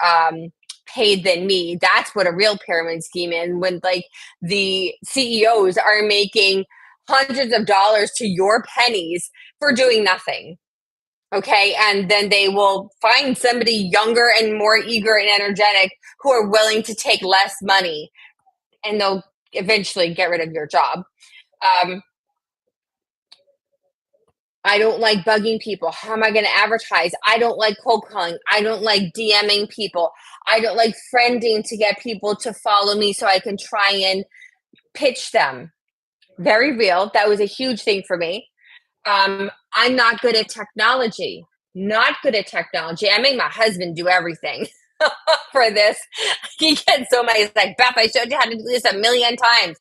paid than me. That's what a real pyramid scheme is when like the CEOs are making hundreds of dollars to your pennies for doing nothing. Okay. And then they will find somebody younger and more eager and energetic who are willing to take less money and they'll eventually get rid of your job. Um, I don't like bugging people. How am I going to advertise? I don't like cold calling. I don't like DMing people. I don't like friending to get people to follow me so I can try and pitch them. Very real. That was a huge thing for me. I'm not good at technology. Not good at technology. I make my husband do everything for this. He gets so mad. He's like, Beth, I showed you how to do this a million times.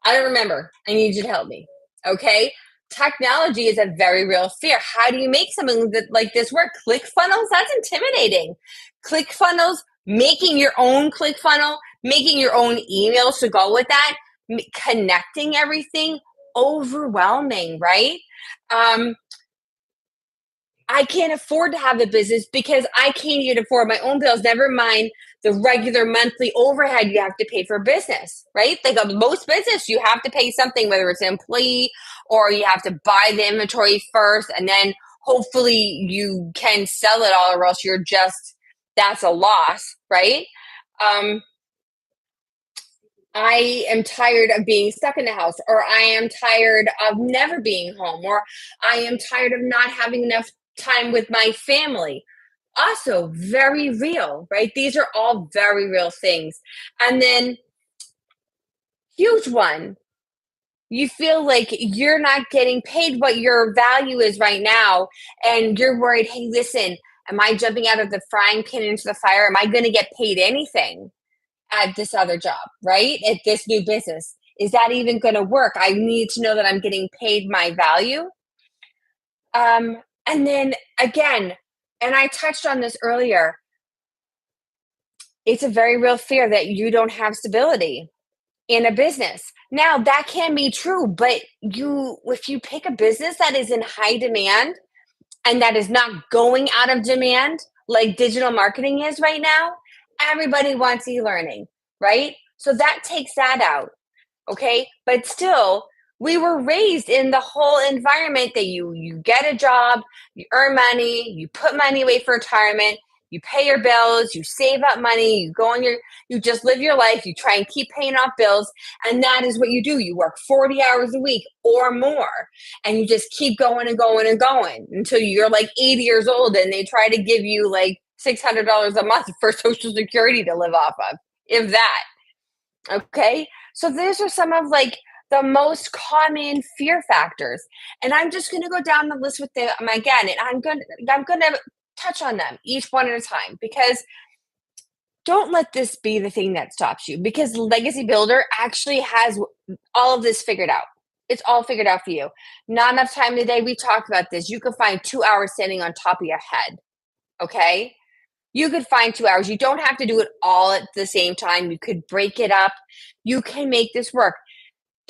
I don't remember. I need you to help me. Okay. Technology is a very real fear. How do you make something that like this work? ClickFunnels? That's intimidating. ClickFunnels, making your own ClickFunnel, making your own emails to go with that, connecting everything, overwhelming, right? I can't afford to have a business because I can't even afford my own bills, never mind the regular monthly overhead you have to pay for business, right? Like most business, you have to pay something, whether it's an employee or you have to buy the inventory first and then hopefully you can sell it all or else you're just, that's a loss, right? Um, I am tired of being stuck in the house, or I am tired of never being home, or I am tired of not having enough time with my family. Also, very real, right? These are all very real things. And then, huge one, you feel like you're not getting paid what your value is right now. And you're worried, hey, listen, am I jumping out of the frying pan into the fire? Am I going to get paid anything at this other job, right? At this new business? Is that even going to work? I need to know that I'm getting paid my value. And then again, and I touched on this earlier, it's a very real fear that you don't have stability in a business. Now, that can be true, but if you pick a business that is in high demand and that is not going out of demand like digital marketing is right now, everybody wants e-learning, right? So that takes that out. Okay, but still, we were raised in the whole environment that you get a job, you earn money, you put money away for retirement, you pay your bills, you save up money, you just live your life, you try and keep paying off bills, and that is what you do. You work 40 hours a week or more, and you just keep going and going and going until you're like 80 years old, and they try to give you like $600 a month for Social Security to live off of, if that. Okay. So these are some of like the most common fear factors. And I'm just going to go down the list with them again, and I'm going to touch on them each one at a time, because don't let this be the thing that stops you, because Legacy Builder actually has all of this figured out. It's all figured out for you. Not enough time today. We talked about this. You can find 2 hours standing on top of your head. Okay. You could find 2 hours. You don't have to do it all at the same time. You could break it up. You can make this work.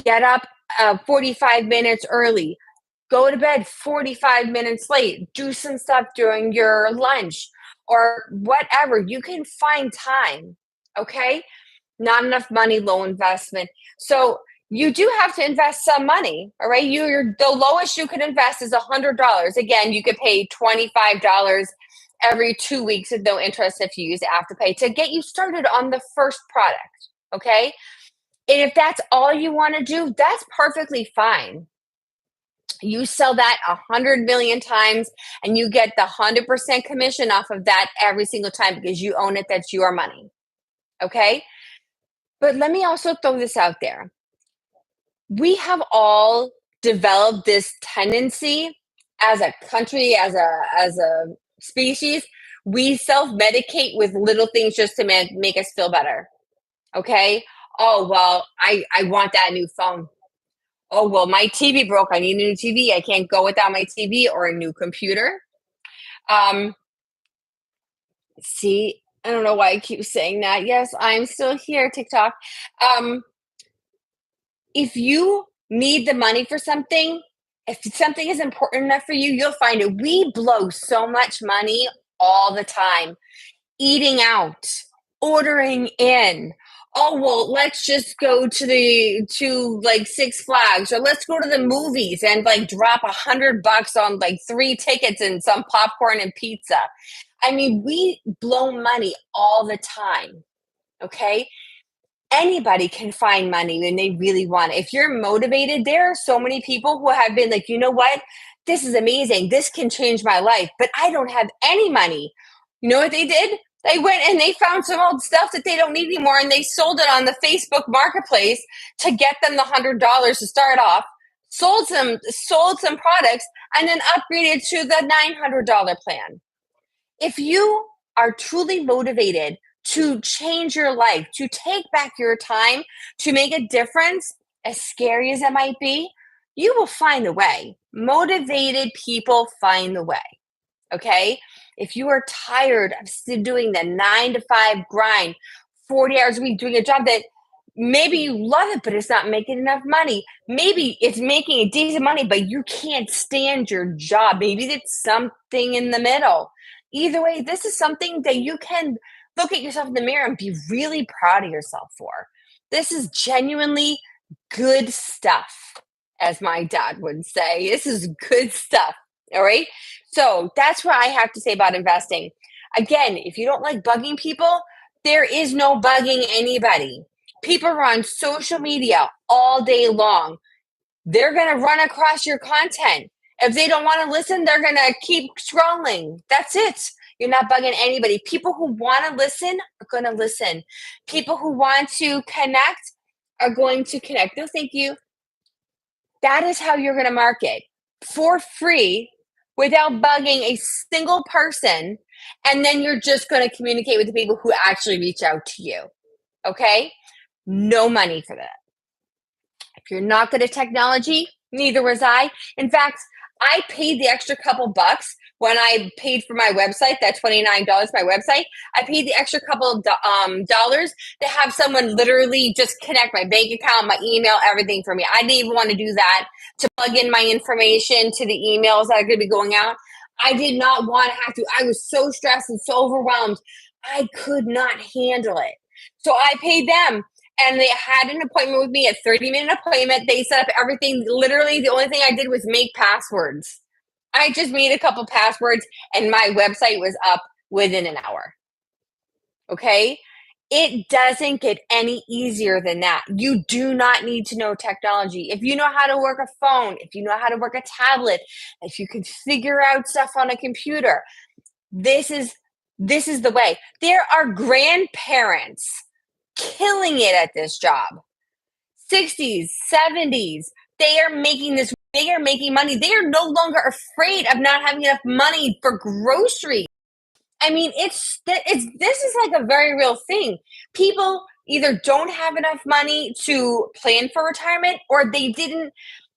Get up 45 minutes early. Go to bed 45 minutes late. Do some stuff during your lunch or whatever. You can find time. Okay. Not enough money, low investment. So you do have to invest some money. All right. The lowest you could invest is $100. Again, you could pay $25 every 2 weeks with no interest if you use Afterpay to get you started on the first product. Okay. And if that's all you want to do, that's perfectly fine. You sell that 100 million times and you get the 100% commission off of that every single time because you own it. That's your money. Okay. But let me also throw this out there. We have all developed this tendency as a country, as a species. We self-medicate with little things just to make us feel better. Okay. Oh, well, I want that new phone. Oh, well, my TV broke. I need a new TV. I can't go without my TV or a new computer. Um, See, I don't know why I keep saying that. Yes, I'm still here, TikTok. Um, if you need the money for something, if something is important enough for you, you'll find it. We blow so much money all the time eating out, ordering in. Oh, well, let's just go to like Six Flags, or let's go to the movies and like drop $100 on like 3 tickets and some popcorn and pizza. I mean, we blow money all the time. Okay. Anybody can find money when they really want it. If you're motivated, there are so many people who have been like, you know what? This is amazing. This can change my life, but I don't have any money. You know what they did? They went and they found some old stuff that they don't need anymore and they sold it on the Facebook marketplace to get them the $100 to start off, sold some products, and then upgraded to the $900 plan. If you are truly motivated to change your life, to take back your time, to make a difference, as scary as it might be, you will find the way. Motivated people find the way. Okay. If you are tired of doing the 9 to 5 grind, 40 hours a week, doing a job that maybe you love it, but it's not making enough money. Maybe it's making a decent money, but you can't stand your job. Maybe it's something in the middle. Either way, this is something that you can look at yourself in the mirror and be really proud of yourself for. This is genuinely good stuff, as my dad would say. This is good stuff. All right. So that's what I have to say about investing. Again, if you don't like bugging people, there is no bugging anybody. People are on social media all day long. They're going to run across your content. If they don't want to listen, they're going to keep scrolling. That's it. You're not bugging anybody. People who want to listen are going to listen. People who want to connect are going to connect. No, thank you. That is how you're going to market for free without bugging a single person. And then you're just going to communicate with the people who actually reach out to you. Okay? No money for that. If you're not good at technology, neither was I. In fact, I paid the extra couple bucks when I paid for my website, that $29 my website. I paid the extra couple of dollars to have someone literally just connect my bank account, my email, everything for me. I didn't even want to do that, to plug in my information to the emails that are going to be going out. I did not want to have to. I was so stressed and so overwhelmed. I could not handle it. So I paid them, and they had an appointment with me, a 30-minute appointment. They set up everything. Literally, the only thing I did was make passwords. I just made a couple passwords, and my website was up within an hour. Okay? It doesn't get any easier than that. You do not need to know technology. If you know how to work a phone, if you know how to work a tablet, if you can figure out stuff on a computer, this is the way. There are grandparents killing it at this job. 60s, 70s. They are making money. They are no longer afraid of not having enough money for groceries. I mean, this is like a very real thing. People either don't have enough money to plan for retirement, or they didn't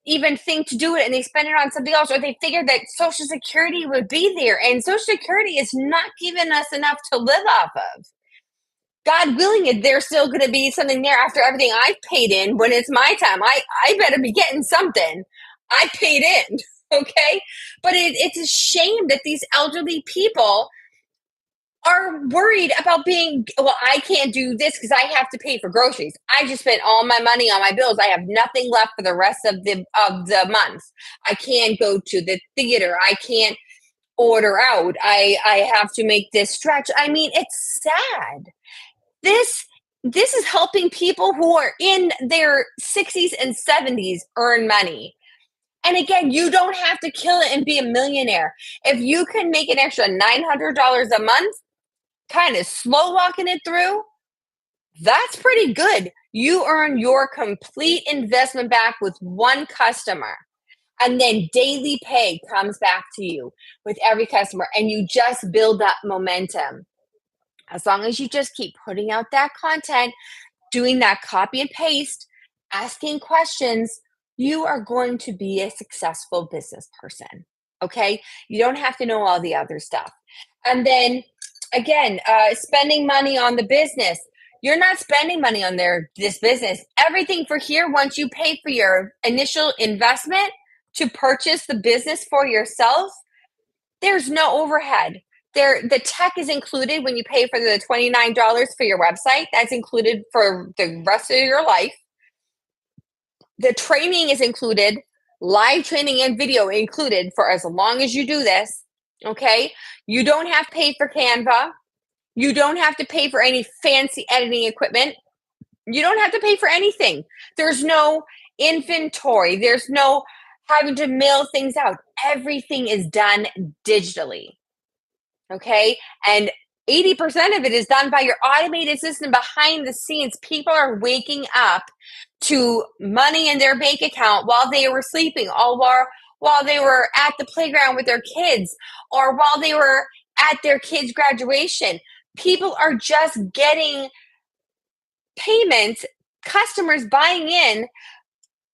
even think to do it and they spend it on something else, or they figured that Social Security would be there, and Social Security is not giving us enough to live off of. God willing, there's still going to be something there after everything I've paid in. When it's my time, I better be getting something. I paid in, okay? But it's a shame that these elderly people are worried about I can't do this because I have to pay for groceries. I just spent all my money on my bills. I have nothing left for the rest of the month. I can't go to the theater. I can't order out. I have to make this stretch. I mean, it's sad. This is helping people who are in their 60s and 70s earn money. And again, you don't have to kill it and be a millionaire. If you can make an extra $900 a month, kind of slow walking it through, that's pretty good. You earn your complete investment back with one customer. And then daily pay comes back to you with every customer, and you just build that momentum. As long as you just keep putting out that content, doing that copy and paste, asking questions, you are going to be a successful business person. Okay? You don't have to know all the other stuff. And then again, spending money on the business. You're not spending money on this business. Everything for here, once you pay for your initial investment to purchase the business for yourself, there's no overhead. The tech is included when you pay for the $29 for your website. That's included for the rest of your life. The training is included, live training and video included for as long as you do this. Okay? You don't have to pay for Canva. You don't have to pay for any fancy editing equipment. You don't have to pay for anything. There's no inventory. There's no having to mail things out. Everything is done digitally. Okay? And 80% of it is done by your automated system behind the scenes. People are waking up to money in their bank account while they were sleeping, while they were at the playground with their kids, or while they were at their kids' graduation. People are just getting payments, customers buying in,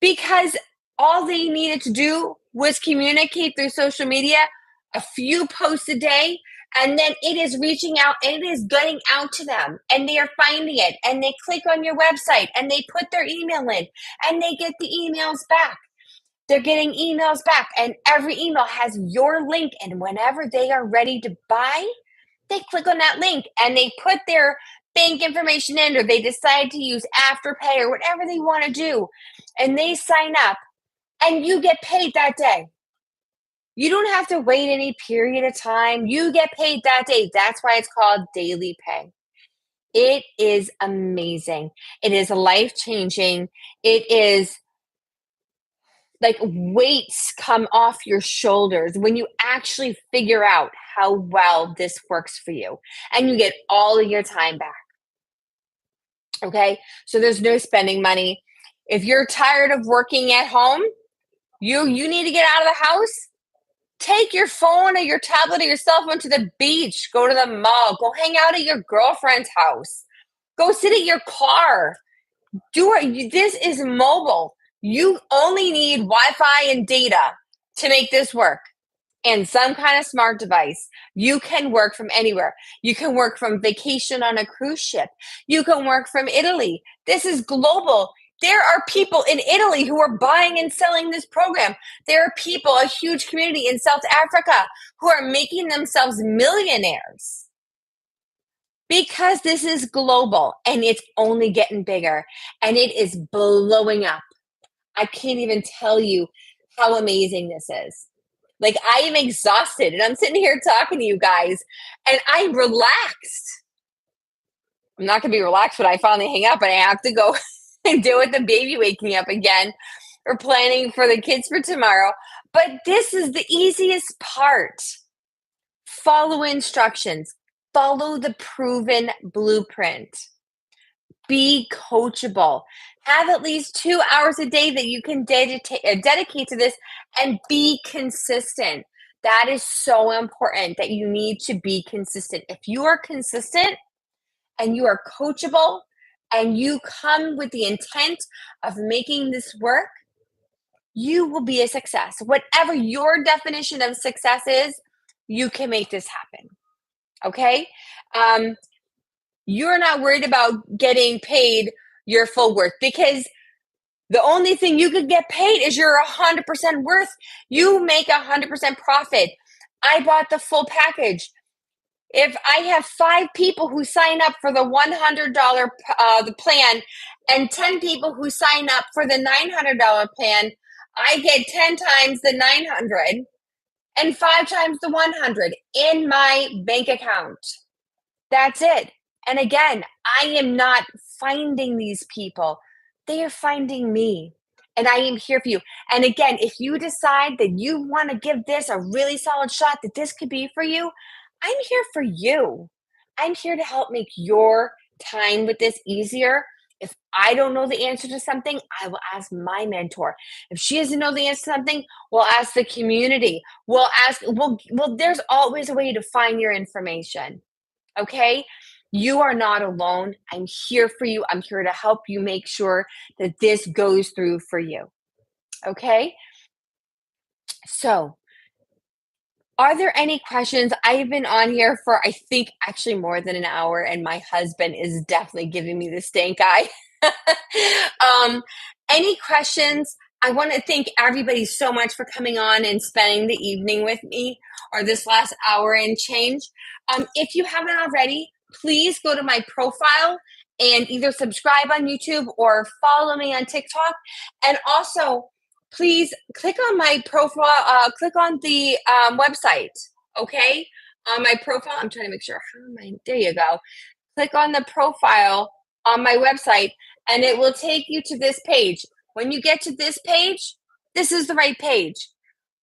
because all they needed to do was communicate through social media, a few posts a day, and then it is reaching out and it is getting out to them, and they are finding it, and they click on your website and they put their email in and they get the emails back. They're getting emails back, and every email has your link, and whenever they are ready to buy, they click on that link and they put their bank information in, or they decide to use Afterpay or whatever they want to do, and they sign up, and you get paid that day. You don't have to wait any period of time. You get paid that day. That's why it's called daily pay. It is amazing. It is life-changing. It is like weights come off your shoulders when you actually figure out how well this works for you, and you get all of your time back. Okay? So there's no spending money. If you're tired of working at home, you need to get out of the house. Take your phone or your tablet or your cell phone to the beach, go to the mall, go hang out at your girlfriend's house, go sit at your car. This is mobile. You only need Wi-Fi and data to make this work, and some kind of smart device. You can work from anywhere. You can work from vacation on a cruise ship. You can work from Italy. This is global. There are people in Italy who are buying and selling this program. There are people, a huge community in South Africa, who are making themselves millionaires because this is global and it's only getting bigger and it is blowing up. I can't even tell you how amazing this is. Like, I am exhausted and I'm sitting here talking to you guys and I'm relaxed. I'm not going to be relaxed when I finally hang up and I have to go and deal with the baby waking up again or planning for the kids for tomorrow. But this is the easiest part. Follow instructions, follow the proven blueprint, be coachable. Have at least 2 hours a day that you can dedicate to this and be consistent. That is so important that you need to be consistent. If you are consistent and you are coachable and you come with the intent of making this work, you will be a success. Whatever your definition of success is, you can make this happen. Okay? You're not worried about getting paid your full worth because the only thing you could get paid is your 100% worth. You make 100% profit. I bought the full package. If I have 5 people who sign up for the $100 the plan and 10 people who sign up for the $900 plan, I get 10 times the 900 and 5 times the 100 in my bank account. That's it. And again, I am not finding these people. They are finding me. And I am here for you. And again, if you decide that you want to give this a really solid shot, that this could be for you, I'm here for you. I'm here to help make your time with this easier. If I don't know the answer to something, I will ask my mentor. If she doesn't know the answer to something, we'll ask the community. There's always a way to find your information. Okay? You are not alone. I'm here for you. I'm here to help you make sure that this goes through for you. Okay? So, are there any questions? I've been on here for, I think, actually more than an hour, and my husband is definitely giving me the stink eye. Any questions? I want to thank everybody so much for coming on and spending the evening with me, or this last hour and change. If you haven't already, please go to my profile and either subscribe on YouTube or follow me on TikTok. And also, please click on my profile, click on the website, okay? On my profile, I'm trying to make sure. There you go. Click on the profile on my website, and it will take you to this page. When you get to this page, this is the right page.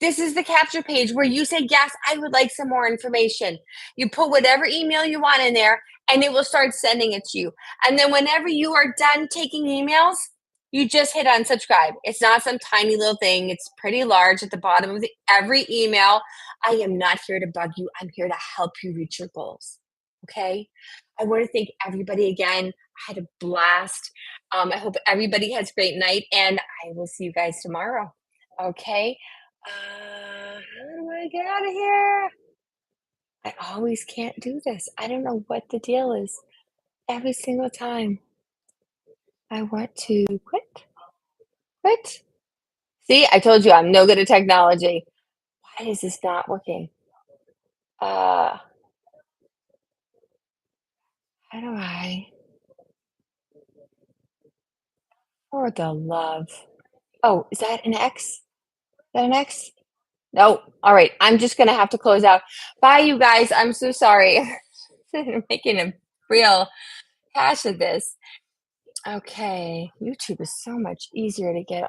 This is the capture page where you say, yes, I would like some more information. You put whatever email you want in there, and it will start sending it to you. And then whenever you are done taking emails, you just hit unsubscribe. It's not some tiny little thing. It's pretty large at the bottom of every email. I am not here to bug you. I'm here to help you reach your goals. Okay? I want to thank everybody again. I had a blast. I hope everybody has a great night, and I will see you guys tomorrow. Okay? How do I get out of here? I always can't do this. I don't know what the deal is. Every single time I want to quit. Quit. See, I told you I'm no good at technology. Why is this not working? Uh, how do I? For the love. Oh, is that an X? Is that an X? No. All right. I'm just gonna have to close out. Bye, you guys. I'm so sorry. I'm making a real hash of this. Okay, YouTube is so much easier to get